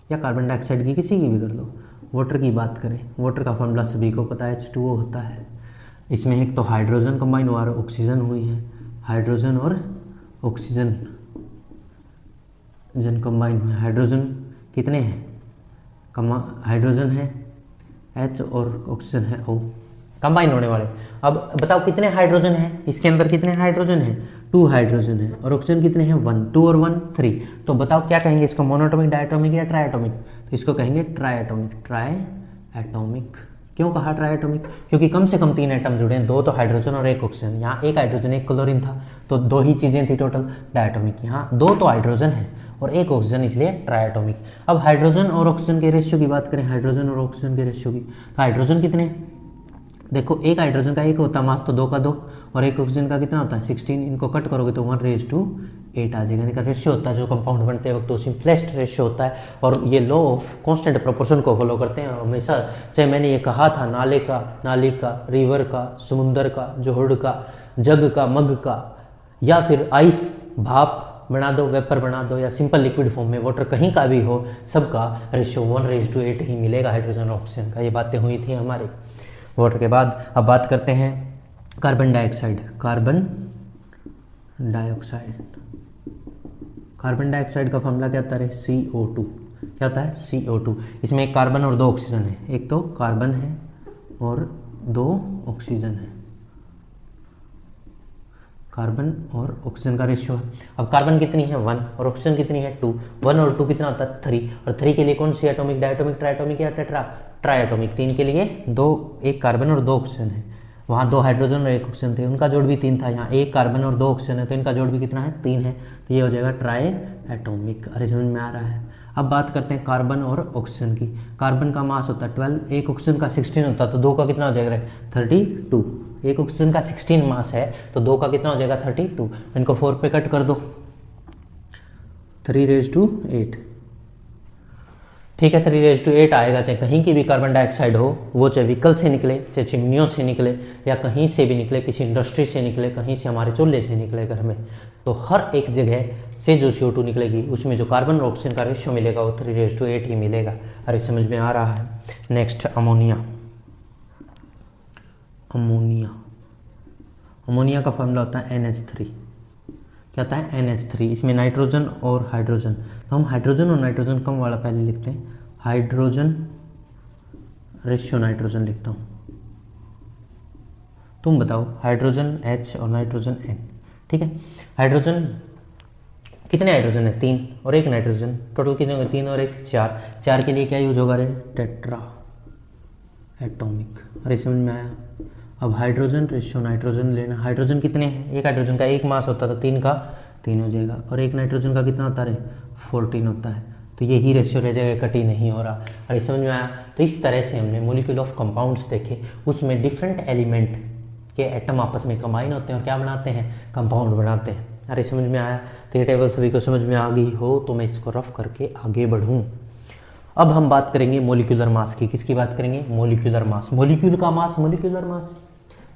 या कार्बन डाइऑक्साइड की, किसी की भी कर लो। वाटर की बात करें, वाटर का फॉर्मूला सभी को पता है, H2O होता है। इसमें एक तो हाइड्रोजन कंबाइन हुआ और ऑक्सीजन हुई है, हाइड्रोजन और ऑक्सीजन कंबाइन हुए। हाइड्रोजन कितने हैं? हाइड्रोजन है H और ऑक्सीजन है O, कंबाइन होने वाले। अब बताओ कितने हाइड्रोजन हैं इसके अंदर? कितने हाइड्रोजन हैं? 2 हाइड्रोजन है। और ऑक्सीजन कितने हैं? 1। 2 और 1 3। तो बताओ क्या कहेंगे इसको? मोनोटॉमिक, डायटोमिक या ट्राइएटोमिक? तो इसको कहेंगे ट्राइएटोमिक। ट्राइएटोमिक। क्यों कहा ट्राइएटोमिक? क्योंकि कम से कम 3 एटम जुड़े हैं, 2 तो हाइड्रोजन और 1 ऑक्सीजन। यहाँ 1 हाइड्रोजन 1 क्लोरीन था तो 2 ही चीज़ें थी टोटल, डायटोमिक। यहाँ 2 तो हाइड्रोजन है और 1 ऑक्सीजन, इसलिए ट्राइएटोमिक। अब हाइड्रोजन और ऑक्सीजन के रेशियो की बात करें, हाइड्रोजन और ऑक्सीजन के रेशियो की, तो हाइड्रोजन कितने? देखो, एक हाइड्रोजन का 1 होता है मास, तो 2 का 2, और एक ऑक्सीजन का कितना होता है? 16। इनको कट करोगे तो 1:8 आ जाएगा। इनका रेशियो होता है जो कंपाउंड बनते वक्त तो सिंपलेस्ट रेशियो होता है। और ये लॉ ऑफ कांस्टेंट प्रोपोर्शन को फॉलो करते हैं हमेशा। चाहे मैंने ये कहा था नाले का, नाली का, रिवर का, समुंदर का, जोहड़ का, जग का, मग का, या फिर आइस, भाप बना दो, वेपर बना दो, या सिंपल लिक्विड फॉर्म में वाटर कहीं का भी हो, सबका रेशियो 1:8 ही मिलेगा हाइड्रोजन और ऑक्सीजन का। ये बातें हुई थी हमारे वाटर के बाद। अब बात करते हैं carbon dioxide. Carbon dioxide, carbon dioxide का फॉर्मूला क्या होता है? CO2। क्या होता है? CO2। इसमें एक कार्बन और 2 ऑक्सीजन है, एक तो कार्बन है और 2 ऑक्सीजन है। कार्बन और ऑक्सीजन का रेशियो है। अब कार्बन कितनी है? 1 और ऑक्सीजन कितनी है? 2। 1 और 2 कितना होता है? 3। और 3 के लिए कौन सी एटॉमिक? डायटोमिक, ट्राइएटोमिक या टेट्रा? ट्राइएटोमिक। 3 के लिए 2, एक कार्बन और 2 ऑक्सीजन है। वहाँ 2 हाइड्रोजन और 1 ऑक्सीजन थे, उनका जोड़ भी 3 था। यहाँ 1 कार्बन और 2 ऑक्सीजन है तो इनका जोड़ भी कितना है? 3 है। तो ये हो जाएगा ट्राइएटोमिक। अरे समझ में आ रहा है? अब बात करते हैं कार्बन और ऑक्सीजन की। कार्बन का मास होता है 12, एक ऑक्सीजन का 16 होता है तो 2 का कितना हो जाएगा? 32। एक ऑक्सीजन का 16 मास है तो 2 का कितना हो जाएगा? 32। इनको 4 पे कट कर दो, 3:8। ठीक है, 3:8 आएगा। चाहे कहीं की भी कार्बन डाइऑक्साइड हो, वो चाहे व्हीकल से निकले, चाहे चिमनियों से निकले, या कहीं से भी निकले, किसी इंडस्ट्री से निकले, कहीं से हमारे चूल्हे से निकले घर में, तो हर एक जगह से जो CO2 निकलेगी उसमें जो कार्बन और ऑक्सीजन का रेशियो मिलेगा वो 3:8 ही मिलेगा। अरे समझ में आ रहा है? Next ammonia. अमोनिया, अमोनिया का फॉर्मूला होता है NH3। क्या होता है? NH3। इसमें नाइट्रोजन और हाइड्रोजन, तो हम हाइड्रोजन और नाइट्रोजन कम वाला पहले लिखते हैं। हाइड्रोजन रेशियो नाइट्रोजन लिखता हूँ, तुम बताओ। हाइड्रोजन H और नाइट्रोजन N। ठीक है, हाइड्रोजन कितने हाइड्रोजन है? 3 और 1 नाइट्रोजन, टोटल कितने होंगे? 3 और 1 4। 4 के लिए क्या यूज होगा? रे टेट्रा एटॉमिक। अरे समझ में आया? अब हाइड्रोजन रेशियो नाइट्रोजन लेना। हाइड्रोजन कितने हैं? एक हाइड्रोजन का 1 मास होता है तो 3 का 3 हो जाएगा, और 1 नाइट्रोजन का कितना होता है? 14 होता है। तो यही रेशियो रह जाएगा, कट ही नहीं हो रहा। अरे समझ में आया? तो इस तरह से हमने मॉलिक्यूल ऑफ कंपाउंड्स देखे, उसमें डिफरेंट एलिमेंट के एटम आपस में कंबाइन होते हैं और क्या बनाते हैं? कंपाउंड बनाते हैं। अरे समझ में आया? तो ये टेबल सभी को समझ में आ गई हो तो मैं इसको रफ करके आगे बढ़ूँ। अब हम बात करेंगे मोलिकुलर मास की। किसकी बात करेंगे? Molecular mass. मोलिक्यूल का मास, मोलिकुलर मास।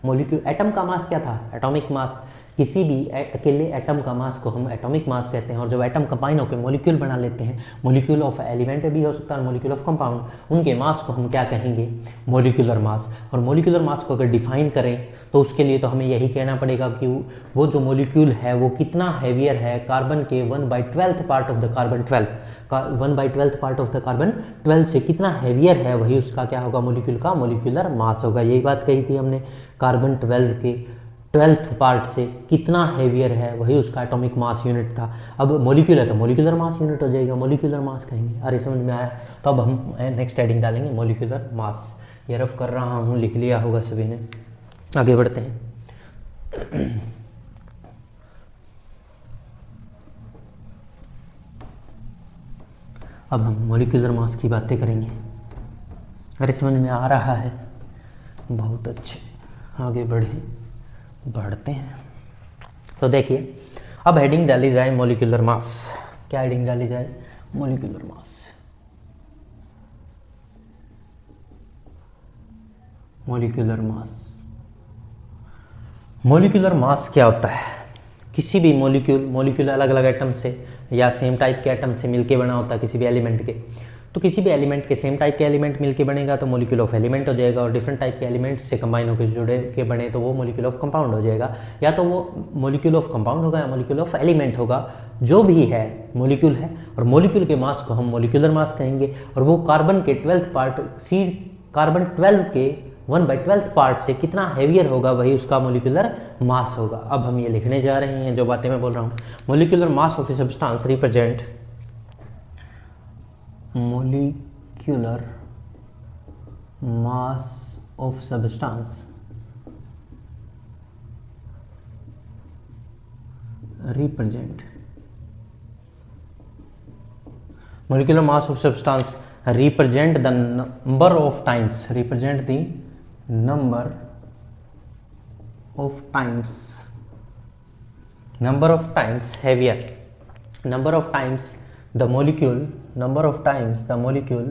मॉलिक्यूल, एटम का मास क्या था, एटॉमिक मास। किसी भी अकेले एटम का मास को हम एटॉमिक मास कहते हैं, और जब एटम कंबाइन होकर मॉलिक्यूल बना लेते हैं, मॉलिक्यूल ऑफ एलिमेंट भी हो सकता है, मॉलिक्यूल ऑफ कंपाउंड, उनके मास को हम क्या कहेंगे, मॉलिक्यूलर मास। और मॉलिक्यूलर मास को अगर डिफाइन करें तो उसके लिए तो हमें यही कहना पड़ेगा कि वो जो मॉलिक्यूल है वो कितना हैवियर है कार्बन के 1/12 part of the carbon 12, 1/12 part of the carbon 12 से कितना हैवियर है, वही उसका क्या होगा, मॉलिक्यूल का मॉलिक्यूलर मास होगा। यही बात कही थी हमने, कार्बन 12 के 12th पार्ट से कितना हैवियर है, वही उसका एटॉमिक मास यूनिट था। अब मॉलिक्यूल है तो मॉलिक्यूलर मास यूनिट हो जाएगा, मॉलिक्यूलर मास कहेंगे। अरे समझ में आया? तो अब हम नेक्स्ट हेडिंग डालेंगे मॉलिक्यूलर मास। ये रफ कर रहा हूँ, लिख लिया होगा सभी ने। आगे बढ़ते हैं। अब हम मॉलिक्यूलर मास की बातें करेंगे। अरे समझ में आ रहा है? बहुत अच्छे, आगे बढ़ते हैं। तो देखिए, अब हेडिंग डाली जाए मॉलिक्यूलर मास। क्या हेडिंग डाली जाए? Molecular mass. Molecular mass, molecular mass क्या होता है? किसी भी मॉलिक्यूल अलग अलग एटम से या सेम टाइप के एटम से मिलके बना होता है किसी भी एलिमेंट के। तो किसी भी एलिमेंट के सेम टाइप के एलिमेंट मिलके बनेगा तो मॉलिक्यूल ऑफ एलिमेंट हो जाएगा, और डिफरेंट टाइप के एलिमेंट्स से कंबाइन होकर जुड़े के बने तो वो मॉलिक्यूल ऑफ कंपाउंड हो जाएगा। या तो वो मॉलिक्यूल ऑफ कंपाउंड होगा या मॉलिक्यूल ऑफ एलिमेंट होगा, जो भी है मॉलिक्यूल है। और मॉलिक्यूल के मास को हम मॉलिक्यूलर मास कहेंगे। और वो कार्बन के 12th पार्ट, कार्बन 12 के 1/12 पार्ट से कितना हैवियर होगा, वही उसका मॉलिक्यूलर मास होगा। अब हम ये लिखने जा रहे हैं जो बातें मैं बोल रहा हूँ। Molecular mass of a substance represent, molecular mass of substance represent, molecular mass of substance represent the number of times, represent the number of times heavier, number of times the molecule, number of times the molecule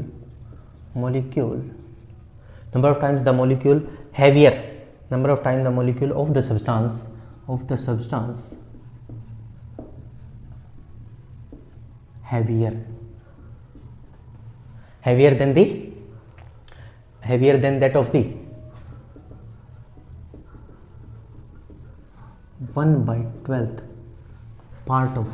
heavier, number of times the molecule of the substance heavier than that of the 1/12 part of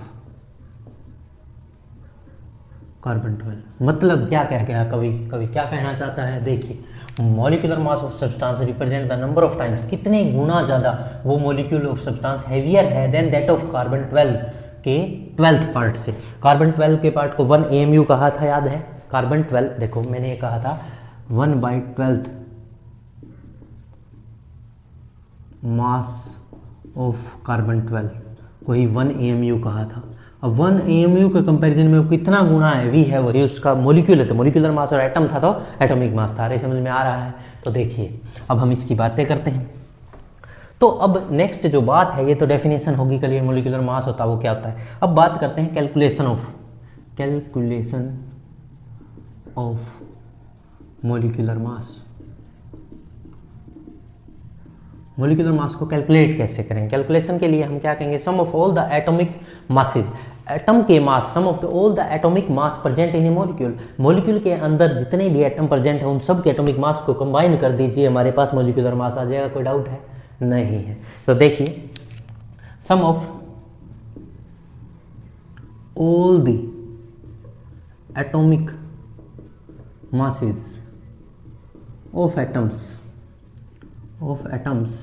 carbon 12। मतलब क्या कह गया कवि क्या कहना चाहता है? देखिए, molecular mass of substance represent the number of times, कितने गुना ज़्यादा वो मॉलिक्यूल ऑफ सब्सटेंस हैवियर है देन दैट ऑफ कार्बन 12 के 12th पार्ट से। कार्बन 12 के पार्ट को 1 AMU कहा था, याद है? कार्बन 12, देखो मैंने ये कहा था 1/12 मास ऑफ कार्बन 12 को ही 1 AMU कहा था। अब 1 AMU के कंपैरिजन में वो कितना गुना हैवी है, वही उसका मॉलिक्यूल है। तो मॉलिक्यूलर मास, और एटम था तो एटॉमिक मास था। अरे समझ में आ रहा है? तो देखिए, अब हम इसकी बातें करते हैं। तो अब नेक्स्ट जो बात है, ये तो डेफिनेशन होगी, क्लियर मॉलिक्यूलर मास होता है वो क्या होता है। अब बात करते हैं calculation of molecular mass. Molecular mass को कैलकुलेट कैसे करें? कैलकुलेशन के लिए हम क्या कहेंगे, sum of all the atomic masses, atom के mass, sum of all the atomic mass present in a molecule. Molecule के अंदर जितने भी एटम प्रेजेंट है उन सब के एटॉमिक मास को कंबाइन कर दीजिए, हमारे पास मॉलिक्यूलर मास आ जाएगा। कोई डाउट है? नहीं है। तो देखिए, sum of all the atomic masses of atoms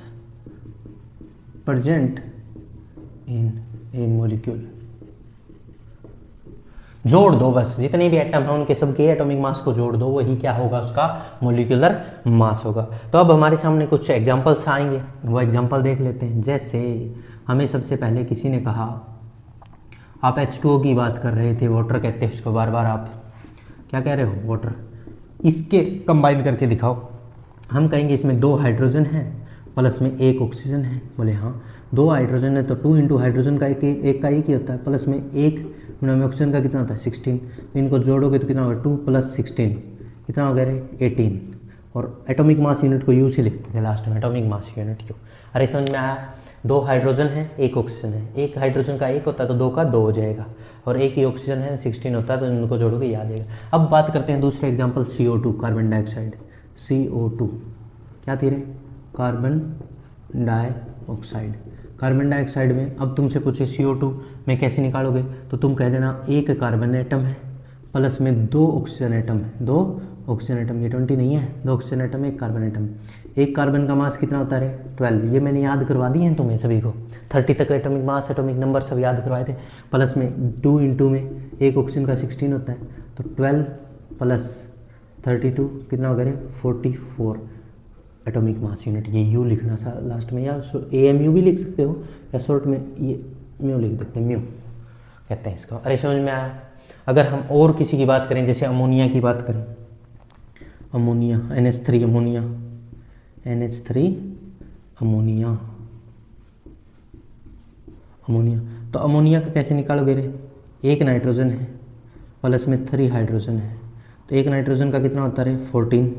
present in a molecule। जोड़ दो बस, जितने भी एटम हैं उनके सबके एटॉमिक मास को जोड़ दो, वही क्या होगा, उसका मॉलिक्यूलर मास होगा। तो अब हमारे सामने कुछ एग्जांपल्स आएंगे, वो एग्जांपल देख लेते हैं। जैसे हमें सबसे पहले किसी ने कहा, आप H2O की बात कर रहे थे, वाटर कहते हैं उसको, बार बार आप क्या कह रहे हो, वाटर। इसके कंबाइन करके दिखाओ। हम कहेंगे इसमें 2 हाइड्रोजन हैं प्लस में 1 ऑक्सीजन है। बोले हाँ, 2 हाइड्रोजन है तो 2 इंटू हाइड्रोजन का एक का एक ही होता है, प्लस में 1 में ऑक्सीजन का कितना होता है 16। तो इनको जोड़ोगे तो कितना होगा 2 + 16 कितना हो गया रे 18। और एटॉमिक मास यूनिट को यू से लिखते थे लास्ट में, एटॉमिक मास यूनिट क्यों। अरे समझ में आया। 2 हाइड्रोजन है, 1 ऑक्सीजन है, एक हाइड्रोजन का 1 होता है तो 2 का 2 हो जाएगा, और एक ही ऑक्सीजन है 16 होता है, तो इनको जोड़ोगे ये आ जाएगा। अब बात करते हैं दूसरा example, CO2 carbon dioxide. CO2 क्या थी रे, कार्बन डाइऑक्साइड। कार्बन डाइऑक्साइड में अब तुमसे पूछे CO2 में कैसे निकालोगे, तो तुम कह देना एक कार्बन एटम है प्लस में 2 ऑक्सीजन एटम है, 2 ऑक्सीजन एटम, ये 20 नहीं है, 2 ऑक्सीजन एटम, एक कार्बन एटम। एक कार्बन का मास कितना होता है, 12। ये मैंने याद करवा दी है तुम्हें सभी को, 30 तक एटॉमिक मास एटॉमिक नंबर सब याद करवाए थे। प्लस में 2 इंटू में एक ऑक्सीजन का 16 होता है, तो 12 प्लस 32 कितना हो गया, 44 एटॉमिक मास यूनिट। ये यू लिखना सा लास्ट में, या AMU भी लिख सकते हो, या शॉर्ट में ये म्यू लिख देते हैं, म्यू कहते हैं इसको। अरे समझ में आया। अगर हम और किसी की बात करें, जैसे अमोनिया की बात करें, ammonia NH3 ammonia, NH3 ammonia, ammonia. तो अमोनिया का कैसे निकालोगे रे, एक नाइट्रोजन है प्लस में 3 हाइड्रोजन है, तो एक नाइट्रोजन का कितना होता है 14,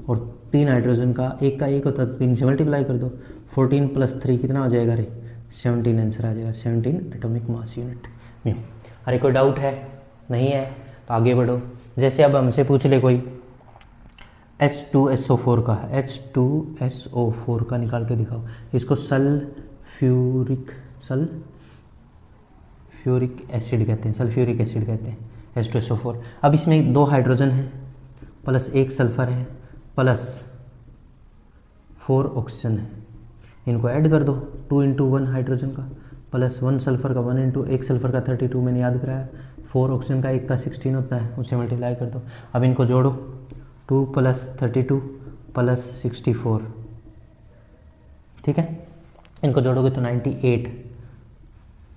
और 3 हाइड्रोजन का एक होता है, 3 से मल्टीप्लाई कर दो, 14 प्लस 3 कितना हो जाएगा रे, 17 आंसर आ जाएगा, 17 एटॉमिक मास यूनिट म्यू। अरे कोई डाउट है, नहीं है तो आगे बढ़ो। जैसे अब हमसे पूछ ले कोई H2SO4 का, H2SO4 का निकाल के दिखाओ, इसको सल्फ्यूरिक एसिड कहते हैं, सल्फ्यूरिक एसिड कहते हैं H2SO4। अब इसमें 2 हाइड्रोजन है प्लस 1 सल्फर है प्लस 4 ऑक्सीजन है, इनको ऐड कर दो, 2 इंटू 1 हाइड्रोजन का प्लस 1 सल्फर का, 1 इंटू 1 सल्फर का 32 मैंने याद कराया, 4 ऑक्सीजन का 1 का 16 होता है, उससे मल्टीप्लाई कर दो। अब इनको जोड़ो, 2 प्लस 32 प्लस 64, ठीक है, इनको जोड़ोगे तो 98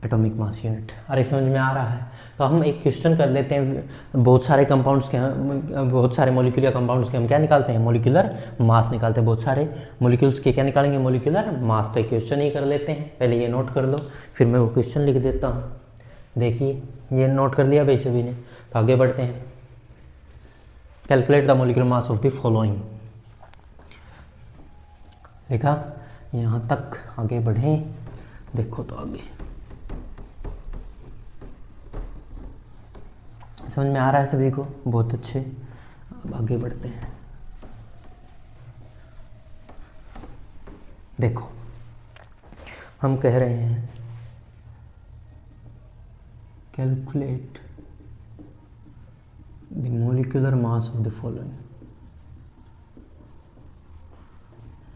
एटॉमिक मास यूनिट। अरे समझ में आ रहा है। तो हम एक क्वेश्चन कर लेते हैं, बहुत सारे कंपाउंड्स के, बहुत सारे मोलिकुलर कंपाउंड्स के हम क्या निकालते हैं, मोलिकुलर मास निकालते हैं। बहुत सारे मोलिक्यूल्स के क्या निकालेंगे, मोलिकुलर मास। तो एक क्वेश्चन ही कर लेते हैं, पहले ये नोट कर लो, फिर मैं वो क्वेश्चन लिख देता हूँ। देखिए ये नोट कर लिया भाई सभी ने, तो आगे बढ़ते हैं। Calculate the molecular mass of the following, देखा यहाँ तक, आगे बढ़ें, देखो तो आगे समझ में आ रहा है सभी को, बहुत अच्छे। अब आगे बढ़ते हैं। देखो हम कह रहे हैं calculate the molecular mass of the following,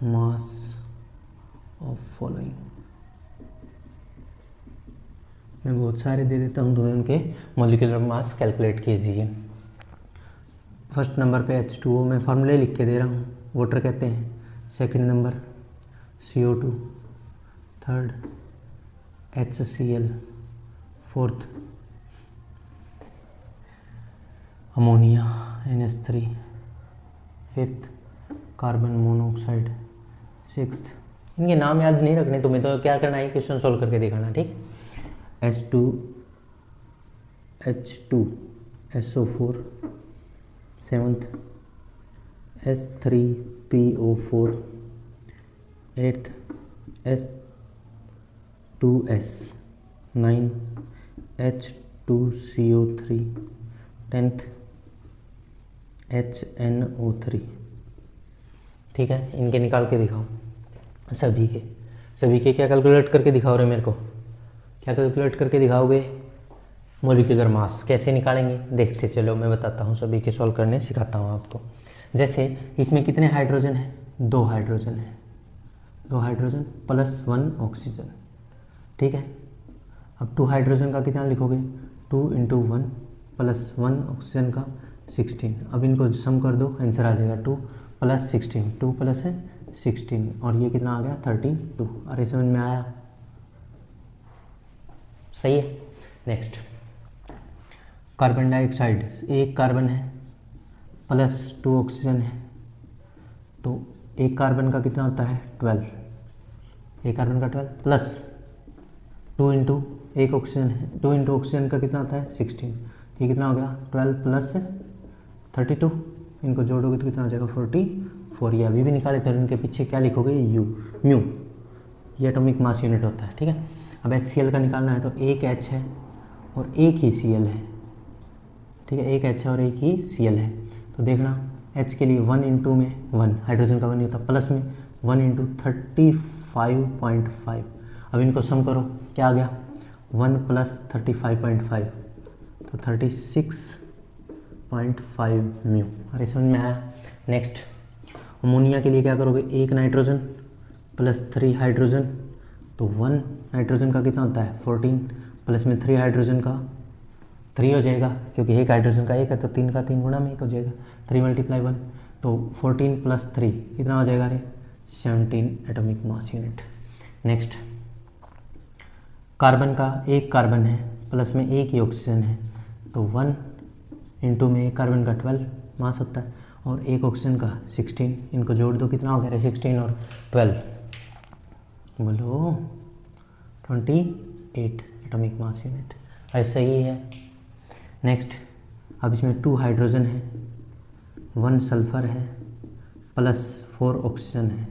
mass of following. मैं बहुत सारे दे देता हूँ तुम्हें, उनके मोलिकुलर मास कैलकुलेट कीजिए। फर्स्ट नंबर पे H2O, मैं फार्मूले लिख के दे रहा हूँ, वाटर कहते हैं। Second number CO2, third HCl, fourth ammonia NH3, fifth carbon monoxide, sixth. इनके नाम याद नहीं रखने तुम्हें, तो क्या करना है, क्वेश्चन सोल्व करके दिखाना, ठीक। H2SO4, seventh S3PO4, eighth S2S, 9 H2CO3, 10th HNO3, ठीक है। इनके निकाल के दिखाओ, सभी के क्या कैलकुलेट करके दिखाओ रे मेरे को, क्या कैलकुलेट करके दिखाओगे, मोलिकुलर मास कैसे निकालेंगे, देखते चलो, मैं बताता हूँ, सभी के सॉल्व करने सिखाता हूँ आपको। जैसे इसमें कितने हाइड्रोजन है, 2 हाइड्रोजन है, 2 हाइड्रोजन प्लस 1 ऑक्सीजन, ठीक है। अब 2 हाइड्रोजन का कितना लिखोगे, 2 इंटू 1 प्लस 1 ऑक्सीजन का 16। अब इनको सम कर दो, आंसर आ जाएगा 2 प्लस 16, 2 प्लस 16, और ये कितना आ गया 32। अरे समझ में आया, सही है। नेक्स्ट कार्बन डाइऑक्साइड, एक कार्बन है प्लस 2 ऑक्सीजन है, तो एक कार्बन का कितना होता है 12, एक कार्बन का 12 प्लस 2 इंटू एक ऑक्सीजन है, 2 इंटू ऑक्सीजन का कितना होता है 16, ये कितना हो गया 12 प्लस 32, इनको जोड़ोगे तो कितना हो जाएगा 4, ये अभी भी निकाले थे, उनके पीछे क्या लिखोगे, यू, म्यू, ये एटॉमिक मास यूनिट होता है, ठीक है। अब HCl का निकालना है तो एक H है और एक ही Cl है, ठीक है, एक H है और एक ही Cl है। तो देखना H के लिए 1 इंटू में 1, हाइड्रोजन का 1 नहीं होता, प्लस में 1 इंटू 35.5। अब इनको सम करो, क्या आ गया, 1 प्लस 35.5 तो 36.5 म्यू। अरे समझ में आया। नेक्स्ट अमोनिया के लिए क्या करोगे, एक नाइट्रोजन प्लस 3 हाइड्रोजन, तो 1 नाइट्रोजन का कितना होता है 14, प्लस में 3 हाइड्रोजन का 3 हो जाएगा, क्योंकि एक हाइड्रोजन का 1 है तो 3 का 3 गुणा में 1 हो जाएगा, 3 × 1 तो 14 प्लस 3 कितना हो जाएगा, अरे 17 atomic mass unit. Next carbon का एक कार्बन है, प्लस में एक ही ऑक्सीजन है, तो 1 इंटू में एक कार्बन का 12 मास होता है और एक ऑक्सीजन का 16, इनको जोड़ दो कितना हो गया, 16 और 12 बोलो 28 एटॉमिक मास यूनिट। ऐसा ही है। नेक्स्ट अब इसमें 2 हाइड्रोजन है, 1 सल्फर है, प्लस 4 ऑक्सीजन है,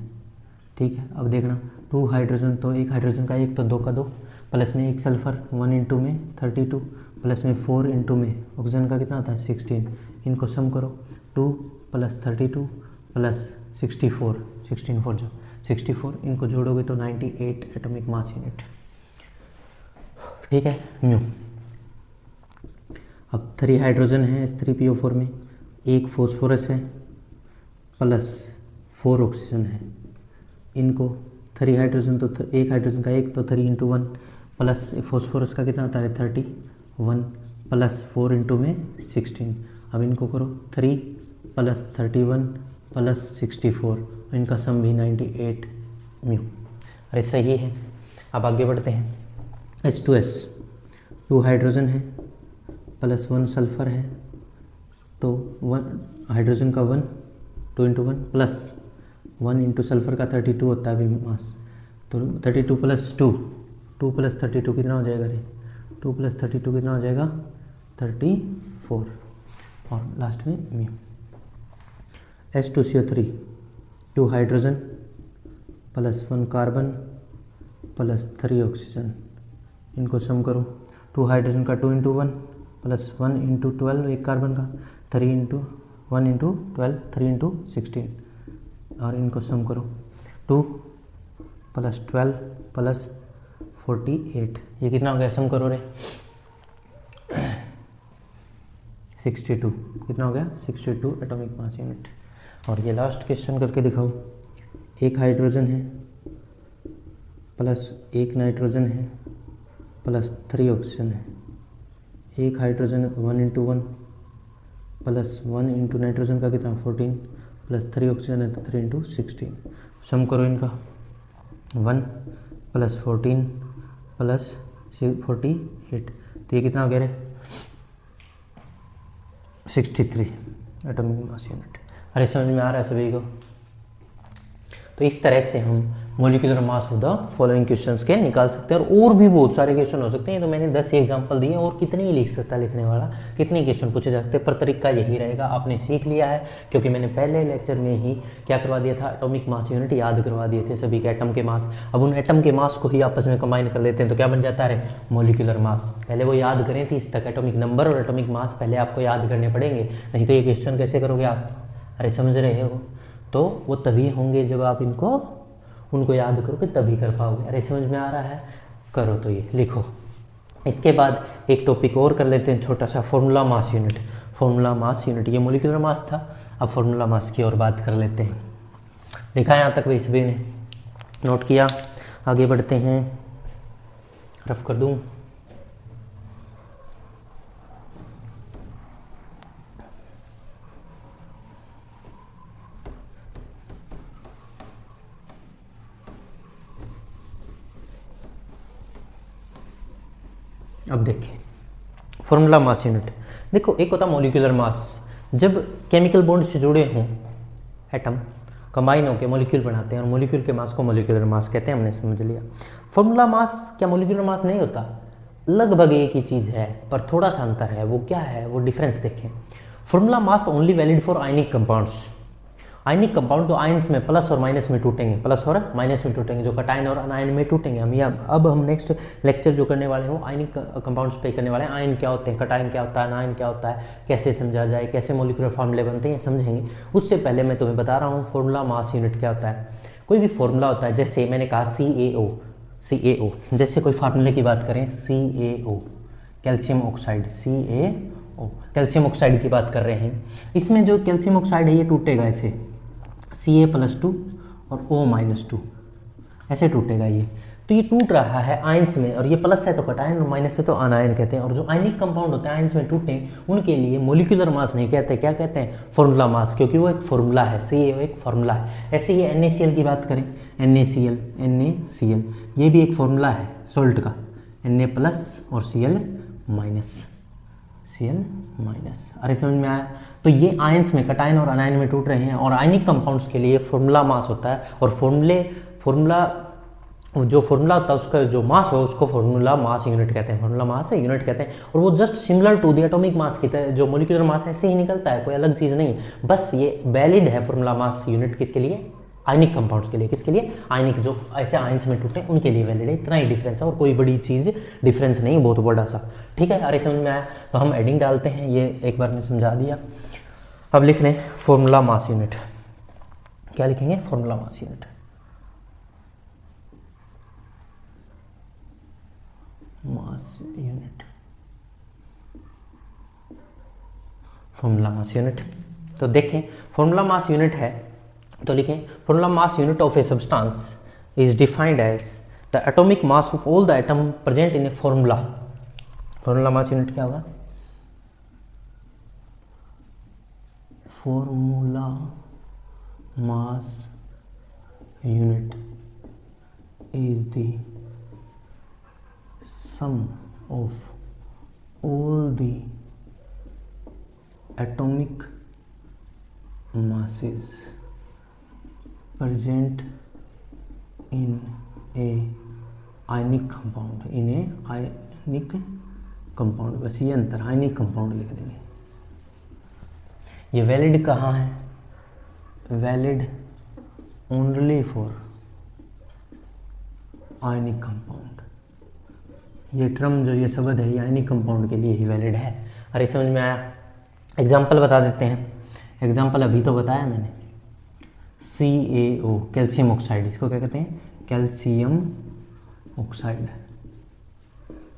ठीक है। अब देखना 2 हाइड्रोजन तो एक हाइड्रोजन का 1 तो 2 का 2, प्लस में एक सल्फर 1 इंटू में 32, प्लस में 4 इंटू में ऑक्सीजन का कितना आता है 16, इनको सम करो 2 प्लस 32 प्लस 64, 16 4 जो 64, इनको जोड़ोगे तो 98 एटॉमिक मास यूनिट, ठीक है, म्यू। अब 3 हाइड्रोजन है H3PO4 में, एक फॉस्फोरस है प्लस 4 ऑक्सीजन है, इनको 3 हाइड्रोजन तो एक हाइड्रोजन का 1 तो 3 इंटू 1 प्लस फॉस्फोरस का कितना आता है 31 प्लस 4 इंटू में 16। अब इनको करो 3 प्लस 31 प्लस 64, इनका सम भी 98 म्यू। अरे सही है। अब आगे बढ़ते हैं। H2S 2 हाइड्रोजन है प्लस 1 सल्फर है, तो 1 हाइड्रोजन का 1 2 इंटू 1 प्लस 1 इंटू सल्फर का 32 होता है अभी मास, तो 32 प्लस 2 2 प्लस 32 कितना हो जाएगा रे, 2 प्लस 32 कितना हो जाएगा 34, और लास्ट में mu. H2CO3 2 hydrogen plus 1 carbon plus 3 oxygen, इनको सम करो 2 हाइड्रोजन का 2 इंटू 1 प्लस 1 इंटू 12 एक कार्बन का 3 इंटू 1 इंटू 12 3 इंटू 16, और इनको सम करो 2 प्लस 12 प्लस 48, ये कितना हो गया, सम करो रे 62, कितना हो गया 62 एटॉमिक मास यूनिट। और ये लास्ट क्वेश्चन करके दिखाओ। एक हाइड्रोजन है प्लस एक नाइट्रोजन है प्लस 3 ऑक्सीजन है, एक hydrogen 1 into 1 plus 1 into nitrogen का कितना 14 प्लस 3 ऑक्सीजन है तो 3 इंटू 16, सम करो इनका 1 प्लस 14 प्लस 48, तो ये कितना हो गया रे 63 एटॉमिक मास यूनिट। अरे समझ में आ रहा है सभी को। तो इस तरह से हम molecular mass of the following questions के निकाल सकते हैं, और भी बहुत सारे क्वेश्चन हो सकते हैं। तो मैंने 10 एग्जांपल दिए, और कितने ही लिख सकता लिखने वाला, कितने क्वेश्चन पूछे जा सकते हैं, पर तरीका यही रहेगा। आपने सीख लिया है, क्योंकि मैंने पहले लेक्चर में ही क्या करवा दिया था, एटॉमिक मास यूनिट याद करवा दिए थे सभी के एटम के मास। अब उन एटम के मास को ही आपस में कंबाइन कर लेते हैं तो क्या बन जाता है मोलिकुलर मास। पहले वो याद करें 30 तक, एटॉमिक नंबर और एटॉमिक मास पहले आपको याद करने पड़ेंगे, नहीं तो ये क्वेश्चन कैसे करोगे आप। अरे समझ रहे हो, तो वो तभी होंगे जब आप उनको याद करोगे तभी कर पाओगे। अरे समझ में आ रहा है, करो तो ये लिखो। इसके बाद एक टॉपिक और कर लेते हैं छोटा सा, formula mass unit. Formula mass unit, ये मोलिकुलर मास था, अब फॉर्मूला मास की और बात कर लेते हैं। लिखा यहाँ तक भाई सभी ने नोट किया, आगे बढ़ते हैं। रफ कर दूँ, अब देखिए फॉर्मूला मास यूनिट। देखो एक होता मॉलिक्यूलर मास, जब केमिकल बॉन्ड से जुड़े हों एटम कंबाइन होकर मॉलिक्यूल बनाते हैं, और मॉलिक्यूल के मास को मॉलिक्यूलर मास कहते हैं, हमने समझ लिया। फॉर्मूला मास क्या मॉलिक्यूलर मास नहीं होता, लगभग एक ही चीज़ है, पर थोड़ा सा अंतर है। वो क्या है, वो डिफरेंस देखें। Formula mass only valid for ionic compounds, ionic compound जो आयन्स में प्लस और माइनस में टूटेंगे, प्लस और माइनस में टूटेंगे, जो कटायन और अनायन में टूटेंगे। हम यह अब हम नेक्स्ट लेक्चर जो करने वाले हैं वो आयनिक कंपाउंड्स पे करने वाले हैं। आयन क्या होते हैं, कटायन क्या होता है, अनायन क्या होता है, कैसे समझा जाए, कैसे मॉलिक्यूलर फॉर्मूले बनते हैं, समझेंगे। उससे पहले मैं तुम्हें बता रहा हूँ फॉर्मूला मास यूनिट क्या होता है। कोई भी फॉर्मूला होता है, जैसे मैंने कहा CaO, जैसे कोई फार्मूले की बात करें CaO calcium oxide, CaO calcium oxide की बात कर रहे हैं। इसमें जो कैल्शियम ऑक्साइड है ये टूटेगा ऐसे Ca+2 और O-2 ऐसे टूटेगा ये। तो ये टूट रहा है आयंस में, और ये प्लस है तो कटायन और माइनस है तो अनायन कहते हैं। और जो आयनिक कंपाउंड होते हैं आयंस में टूटे उनके लिए मोलिकुलर मास नहीं कहते, क्या कहते हैं, फॉर्मूला मास, क्योंकि वो एक फॉर्मूला है, CaO एक फॉर्मूला है। ऐसे ये NaCl की बात करें, NaCl ये भी एक फॉर्मूला है सॉल्ट का, Na+ और Cl-। अरे समझ में आया। तो ये आयंस में कटायन और अनायन में टूट रहे हैं, और आयनिक कंपाउंड्स के लिए फॉर्मूला मास होता है, और जो फॉर्मूला होता है उसका जो मास हो उसको फॉर्मूला मास यूनिट कहते हैं, फॉर्मूला मास यूनिट कहते हैं। और वो just similar to the atomic mass की तरह, जो मॉलिक्यूलर मास ऐसे ही निकलता है, कोई अलग चीज़ नहीं है। बस ये वैलिड है फॉर्मूला मास यूनिट किसके लिए, आयनिक कंपाउंड्स के लिए। किसके लिए, आयनिक जो ऐसे आयंस में टूटे उनके लिए वैलिड है। इतना ही डिफरेंस है और कोई बड़ी चीज़ डिफरेंस नहीं, बहुत बड़ा सा। ठीक है, अरे समझ में आया। तो हम एडिंग डालते हैं, ये एक बार मैं समझा दिया। अब लिख लें फॉर्मूला मास यूनिट। क्या लिखेंगे, formula mass unit. Mass unit, formula mass unit. तो देखें फॉर्मूला मास यूनिट है तो लिखें formula mass unit of a substance is defined as the atomic mass of all the atom present in a formula. Formula mass unit क्या होगा, formula mass unit is the sum of all the atomic masses present in a ionic compound, in a ionic compound। बस ये अंतर, ionic compound लिख देंगे। ये valid कहाँ है, valid only for ionic compound. ये टर्म जो ये शब्द है ये आयनिक कंपाउंड के लिए ही वैलिड है। अरे समझ में आया। एग्जाम्पल बता देते हैं। एग्जाम्पल अभी तो बताया मैंने, CaO कैल्शियम ऑक्साइड, इसको क्या कहते हैं, कैल्शियम ऑक्साइड।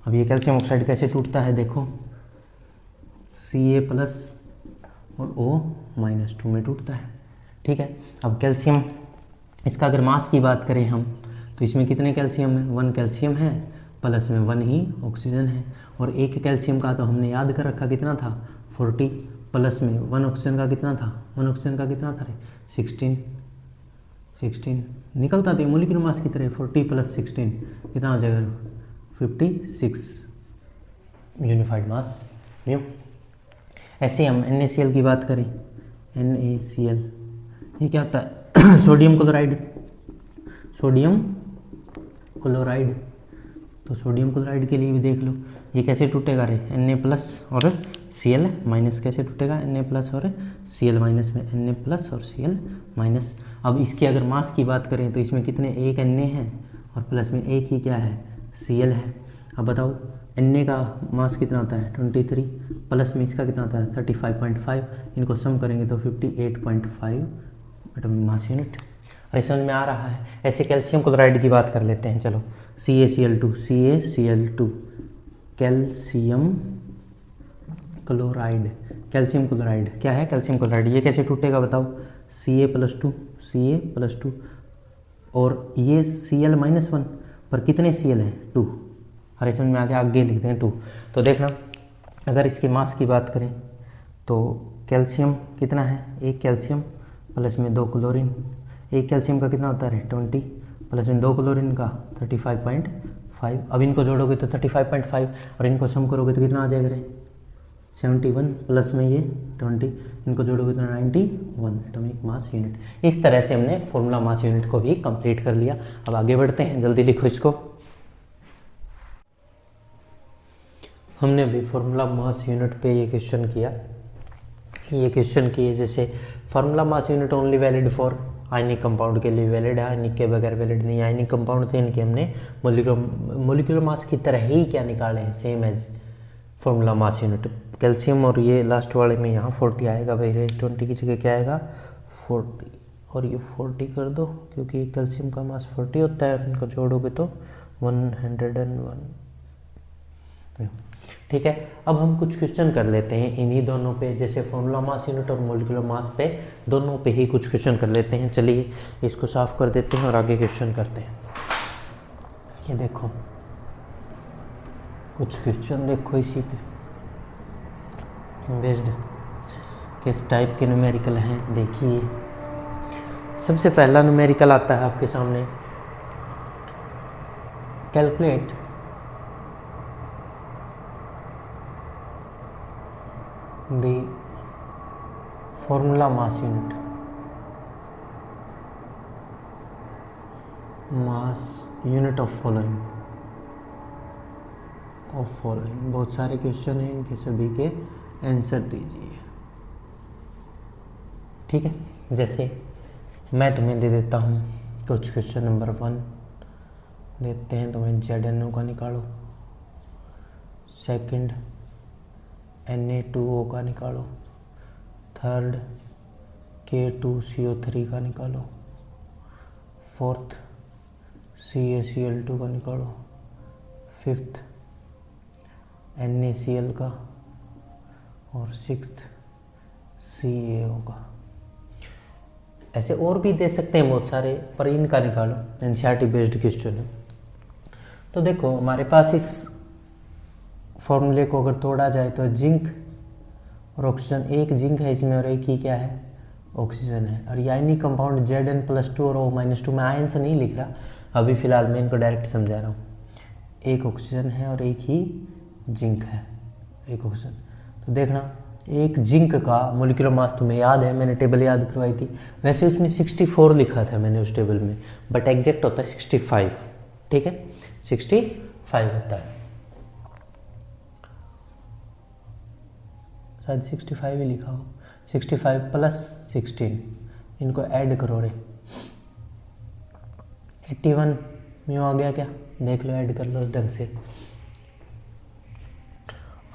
अब ये कैल्शियम ऑक्साइड कैसे टूटता है, देखो Ca+ और O-2 में टूटता है। ठीक है, अब कैल्शियम, इसका अगर मास की बात करें हम तो इसमें कितने कैल्शियम है, 1 कैल्शियम है, प्लस में 1 ही ऑक्सीजन है। और एक कैल्शियम का तो हमने याद कर रखा कितना था, 40, प्लस में 1 ऑक्सीजन का कितना था, 1 ऑक्सीजन का कितना था रे, 16 निकलता तो मोलिक्यूलर मास की तरह। 40 + 16 कितना हो जाएगा, 56 यूनिफाइड मास म्यू। ऐसे हम NaCl की बात करें, NaCl ये क्या होता है, सोडियम क्लोराइड, सोडियम क्लोराइड। तो सोडियम क्लोराइड के लिए भी देख लो ये कैसे टूटेगा रे, Na+ और Cl- कैसे टूटेगा, Na+ और Cl- में Na+ और Cl-। अब इसकी अगर मास की बात करें तो इसमें कितने, एक Na है और प्लस में एक ही क्या है, Cl है। अब बताओ Na का मास कितना होता है 23, प्लस में इसका कितना होता है 35.5, इनको सम करेंगे तो 58.5 एटॉमिक मास यूनिट। अरे समझ में आ रहा है। ऐसे कैल्शियम क्लोराइड की बात कर लेते हैं, चलो CaCl2 calcium chloride, calcium chloride क्या है, कैल्शियम क्लोराइड। ये कैसे टूटेगा बताओ, Ca+2 और ये Cl-1 पर कितने Cl हैं, 2। अरे समझ में आ गया, आगे लिखते हैं 2। तो देखना अगर इसकी मास की बात करें तो कैल्शियम कितना है, एक कैल्शियम प्लस में 2 क्लोरीन। एक कैल्शियम का कितना होता है 20, प्लस में 2 क्लोरीन का 35.5। अब इनको जोड़ोगे तो 35.5 और इनको सम करोगे तो कितना आ जाएगा रे, 71, प्लस में ये 20, इनको जोड़ोगे तो 91 एटॉमिक मास यूनिट। इस तरह से हमने फॉर्मूला मास यूनिट को भी कंप्लीट कर लिया। अब आगे बढ़ते हैं, जल्दी लिखो इसको। हमने अभी फॉर्मूला मास यूनिट पे ये क्वेश्चन किया, ये क्वेश्चन की है, जैसे formula mass unit only valid for ionic compound के लिए वैलिड है, आयनिक के बगैर वैलिड नहीं। आयनिक कंपाउंड थे इनके हमने मोलिकुलर मास की तरह ही क्या निकाले हैं, same as formula mass unit. Calcium और ये लास्ट वाले में यहाँ 40 आएगा भाई, 20 की जगह क्या आएगा 40, और ये 40 कर दो क्योंकि कैल्शियम का मास 40 होता है और इनको जोड़ोगे तो 101। ठीक है, अब हम कुछ क्वेश्चन कर लेते हैं इन्हीं दोनों पे, जैसे फार्मूला मास यूनिट और मोलिकुलर मास पे, दोनों पे ही कुछ क्वेश्चन कर लेते हैं। चलिए इसको साफ कर देते हैं और आगे क्वेश्चन करते हैं। ये देखो कुछ क्वेश्चन देखो इसी पे बेस्ड किस टाइप के न्यूमेरिकल हैं। देखिए सबसे पहला न्यूमेरिकल आता है आपके सामने, calculate the formula mass unit of following बहुत सारे क्वेश्चन हैं, इनके सभी के आंसर दीजिए। ठीक है, जैसे मैं तुम्हें दे देता हूँ कुछ क्वेश्चन। नंबर 1 देते हैं तुम्हें, ZnO का निकालो। सेकंड Na2O का निकालो। थर्ड K2CO3 का निकालो। फोर्थ CaCl2 का निकालो। फिफ्थ NaCl का, और सिक्स्थ CaO का। ऐसे और भी दे सकते हैं बहुत सारे, पर इनका निकालो, एनसीईआरटी बेस्ड क्वेश्चन है। तो देखो हमारे पास इस फॉर्मूले को अगर तोड़ा जाए तो जिंक और ऑक्सीजन, एक जिंक है इसमें और एक ही क्या है ऑक्सीजन है। और आयनिक कंपाउंड Zn+2 और O-2, मैं आयन से नहीं लिख रहा अभी फ़िलहाल, मैं इनको डायरेक्ट समझा रहा हूँ। एक ऑक्सीजन है और एक ही जिंक है, एक ऑक्सीजन। तो देखना एक जिंक का मोलिकुलर मास तुम्हें याद है, मैंने टेबल याद करवाई थी। वैसे उसमें 64 लिखा था मैंने उस टेबल में, बट एग्जैक्ट होता है 65। ठीक है, 65 होता है, शायद 65 ही लिखा हो। 65 + 16, इनको ऐड करो रे, 81 में आ गया क्या, देख लो, ऐड कर लो ढंग से।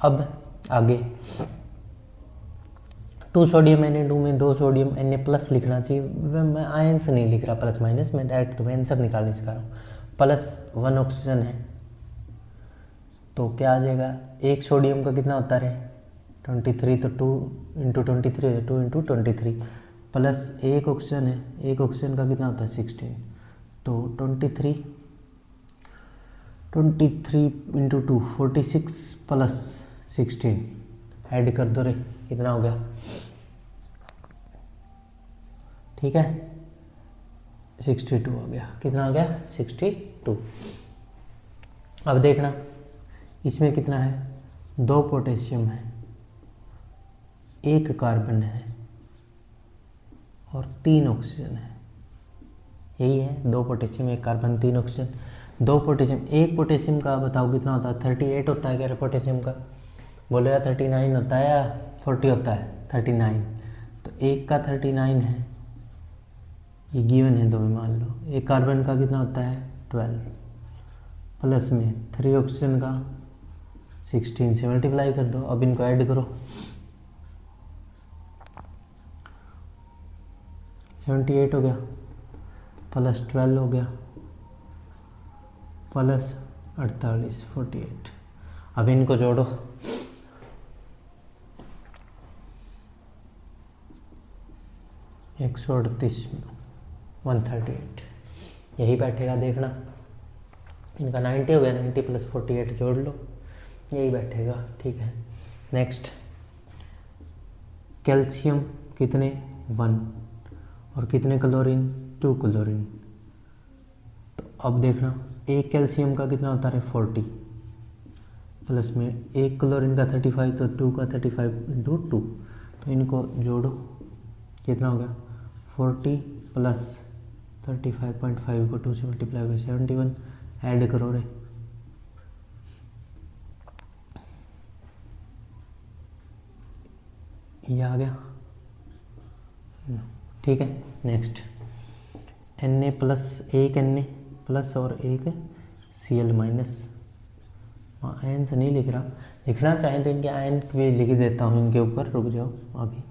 अब आगे 2 सोडियम Na2 में 2 सोडियम Na+ लिखना चाहिए। मैं आयन से नहीं लिख रहा प्लस माइनस, मैं डायरेक्ट तुम्हें आंसर निकालने सिखा रहा हूँ। +1 ऑक्सीजन है तो क्या आ जाएगा, एक सोडियम का कितना होता है 23, तो 2 × 23 है, 2 × 23, प्लस एक ऑक्सीजन है, एक ऑक्सीजन का कितना होता है 16, तो 23 × 2 46 + 16 ऐड कर दो रे, कितना हो गया, ठीक है 62 हो गया। कितना हो गया 62। अब देखना इसमें कितना है, 2 पोटेशियम है, 1 कार्बन है और 3 ऑक्सीजन है। यही है, 2 potassium 1 carbon 3 oxygen. 2 potassium, 1 potassium का बताओ कितना होता है, 38 होता है क्या पोटेशियम का, बोलो या 39 होता है या 40 होता है, 39। तो 1 का 39 है, ये गिवन है तुम्हें, मान लो। 1 कार्बन का कितना होता है 12, प्लस में 3 ऑक्सीजन का 16 से मल्टीप्लाई कर दो। अब इनको ऐड करो, 78 हो गया, प्लस 12 हो गया, प्लस 48 48। अब इनको जोड़ो, एक 138 138 यही बैठेगा। देखना इनका 90 हो गया, 90 + 48 जोड़ लो, यही बैठेगा। ठीक है, नेक्स्ट कैल्शियम कितने 1 और कितने क्लोरीन 2 क्लोरीन। तो अब देखना एक कैल्शियम का कितना होता है 40, प्लस में 1 क्लोरीन का 35, तो 2 का 35 × 2, तो इनको जोड़ो, कितना हो गया 40 + 35.5 को 2 से मल्टीप्लाई हो गया 71। ऐड करो रे, ये आ गया ठीक है। नेक्स्ट Na प्लस, एक Na प्लस और एक Cl माइनस। आयन से नहीं लिख रहा, लिखना चाहें तो इनके आयन भी लिख देता हूँ इनके ऊपर, रुक जाओ अभी।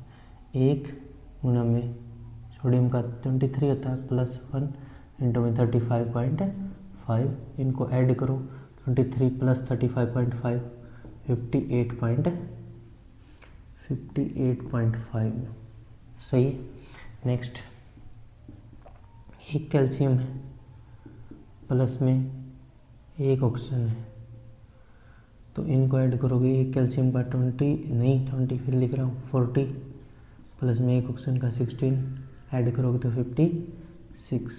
एक गुना में सोडियम का 23 होता है, प्लस 1 इंटू में 35.5, इनको ऐड करो, 23 प्लस 35.5 58.5 सही है। नेक्स्ट एक कैल्शियम है, प्लस में एक ऑक्सीजन है, तो इनको ऐड करोगे, एक कैल्शियम का 20 फिर लिख रहा हूँ 40, प्लस में एक ऑक्सीजन का 16 ऐड करोगे तो 56।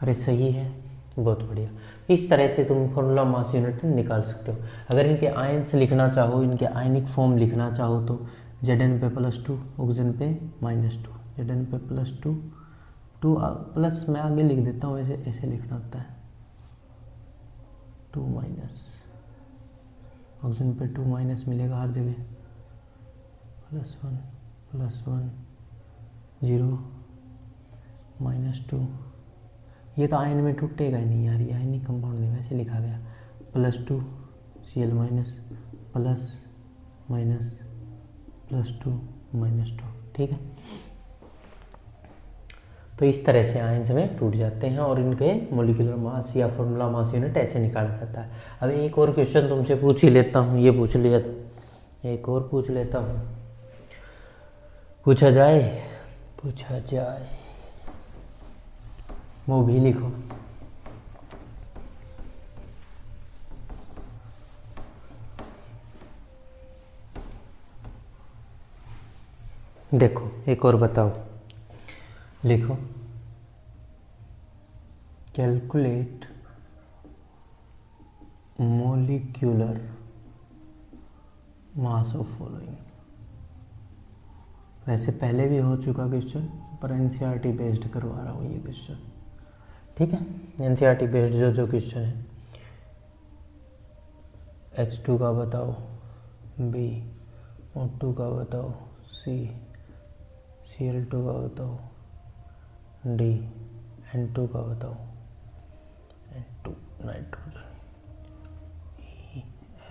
अरे सही है, बहुत बढ़िया। इस तरह से तुम फॉर्मूला मास यूनिट निकाल सकते हो। अगर इनके आयन्स लिखना चाहो, इनके आयनिक फॉर्म लिखना चाहो तो Zn पे +2, ऑक्सीजन पे -2, Zn पे +2 प्लस मैं आगे लिख देता हूँ, ऐसे ऐसे लिखना होता है 2 माइनस, ऑक्सीजन पे 2 माइनस मिलेगा हर जगह, +1 0 -2। ये तो आयन में टूटेगा ही नहीं यार, ये आयनिक कंपाउंड नहीं, वैसे लिखा गया +2 Cl माइनस प्लस माइनस +2 -2, ठीक है। तो इस तरह से आयन्स में टूट जाते हैं और इनके मोलिकुलर मास या फॉर्मूला मास यूनिट ऐसे निकाला जाता है। अब एक और क्वेश्चन तुमसे पूछ ही लेता हूँ, ये पूछ लिया तो एक और पूछ लेता हूँ, पूछा जाए वो भी लिखो। देखो एक और बताओ, लिखो calculate molecular mass of following. वैसे पहले भी हो चुका क्वेश्चन, पर एनसीईआरटी बेस्ड करवा रहा हूँ ये क्वेश्चन, ठीक है। एनसीईआरटी बेस्ड जो क्वेश्चन है, H2 का बताओ B, O2 का बताओ C, Cl2 का बताओ D, N2 का बताओ N2 नाइट्रोजन, E,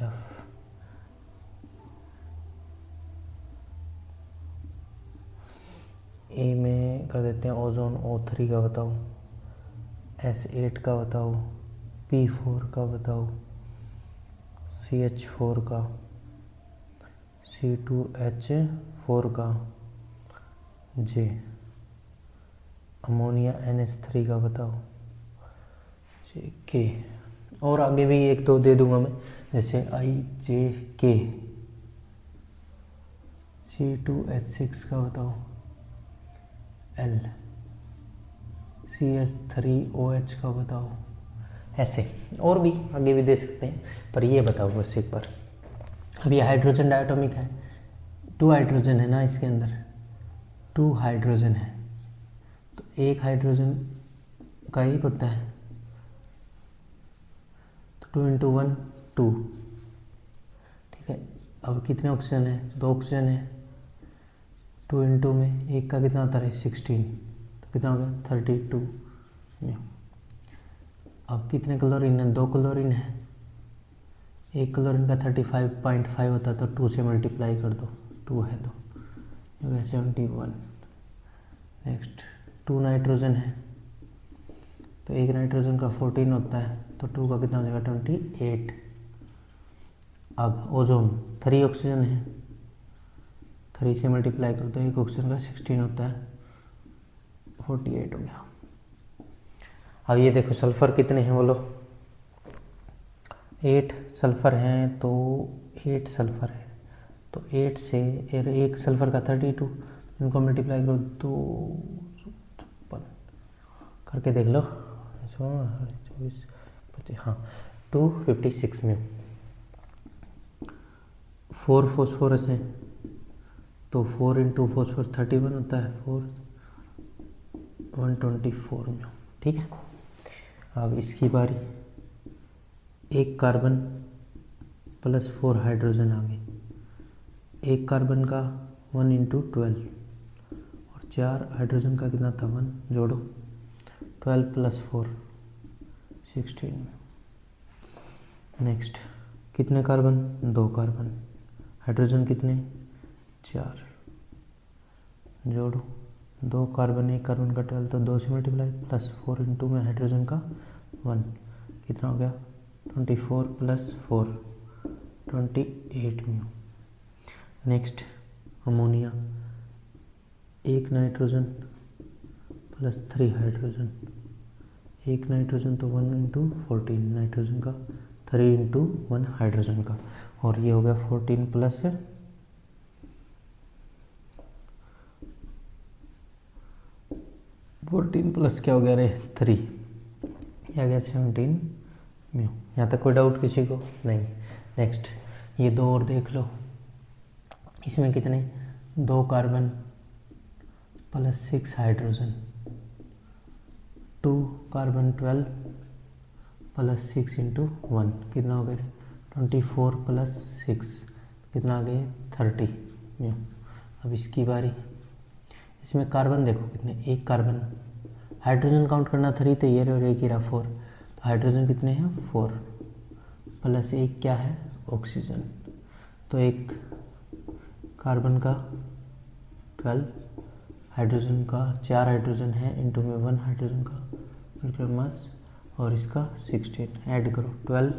F, ए में कर देते हैं ओजोन, O3 का बताओ, S8 का बताओ, P4 का बताओ, CH4 का, C2H4 का, J, अमोनिया NH3 का बताओ, K, और आगे भी एक दो दे दूंगा मैं, जैसे IJK, C2H6 का बताओ, L, CH3OH का बताओ, ऐसे और भी आगे भी दे सकते हैं, पर ये बताओ बस एक बार। अब ये हाइड्रोजन डायटोमिक है, 2 हाइड्रोजन है ना इसके अंदर, 2 हाइड्रोजन है, तो एक हाइड्रोजन का एक होता है, तो 2 × 1 2, ठीक है। अब कितने ऑक्सीजन है, 2 ऑक्सीजन है, 2 × में एक का कितना होता है 16, तो कितना हो गया 32। अब कितने क्लोरीन है, 2 क्लोरीन है, एक क्लोरीन का 35.5 होता है, तो 2 से मल्टीप्लाई कर दो, 2 है तो 71। नेक्स्ट 2 नाइट्रोजन है, तो एक नाइट्रोजन का 14 होता है, तो 2 का कितना हो जाएगा 28। अब ओजोन 3 ऑक्सीजन है, 3 से मल्टीप्लाई कर दो, एक ऑक्सीजन का 16 होता है, 48 हो गया। अब ये देखो सल्फ़र कितने हैं बोलो, 8 सल्फ़र हैं, तो 8 सल्फ़र है, तो 8 से एक सल्फ़र का 32, इनको मल्टीप्लाई करो 256 करके देख लो, 24 25, हाँ 256 में 4 फॉस्फोरस है, तो 4 × फॉस्फोरस 31 होता है, 4 124 में, ठीक है। अब इसकी बारी, एक कार्बन प्लस 4 हाइड्रोजन आ गए, एक कार्बन का 1 × 12 4 हाइड्रोजन का कितना था 1, जोड़ो 12 + 4 16। नेक्स्ट कितने कार्बन, 2 कार्बन, हाइड्रोजन कितने 4, जोड़ो 2 कार्बन 1 कार्बन का 12, तो 2 से मल्टीप्लाई प्लस 4 इंटू में हाइड्रोजन का 1, कितना हो गया 24 + 4 28 mu. Next ammonia, 1 nitrogen plus 3 hydrogen, 1 nitrogen तो 1 इंटू 14 नाइट्रोजन का, 3 इंटू 1 हाइड्रोजन का, और ये हो गया 14 प्लस 14 प्लस क्या हो गया रे 3, ये आ गया 17 म्यू। यहाँ तक कोई डाउट किसी को नहीं। नेक्स्ट ये 2 और देख लो, इसमें कितने 2 carbon plus 6 hydrogen, 2 carbon 12 plus 6 into 1, कितना हो गया 24 + 6 कितना आ गया 30 म्यू। अब इसकी बारी, इसमें कार्बन देखो कितने, 1 कार्बन, हाइड्रोजन काउंट करना 3 तो ये और एक ही रहा 4, तो हाइड्रोजन कितने हैं 4 प्लस 1 क्या है ऑक्सीजन, तो 1 कार्बन का 12, हाइड्रोजन का 4 हाइड्रोजन है इंटू में 1 हाइड्रोजन का मोलिकुलर मास, और इसका 16, ऐड करो 12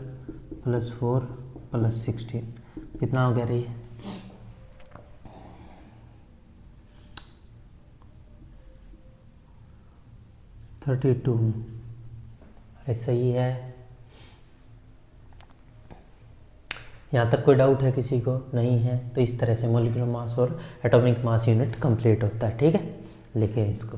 + 4 + 16 कितना हो गया रे 32। अरे सही है। यहाँ तक कोई डाउट है किसी को नहीं है, तो इस तरह से मोलिकुलर मास और एटॉमिक मास यूनिट कंप्लीट होता है। ठीक है, लिखे इसको।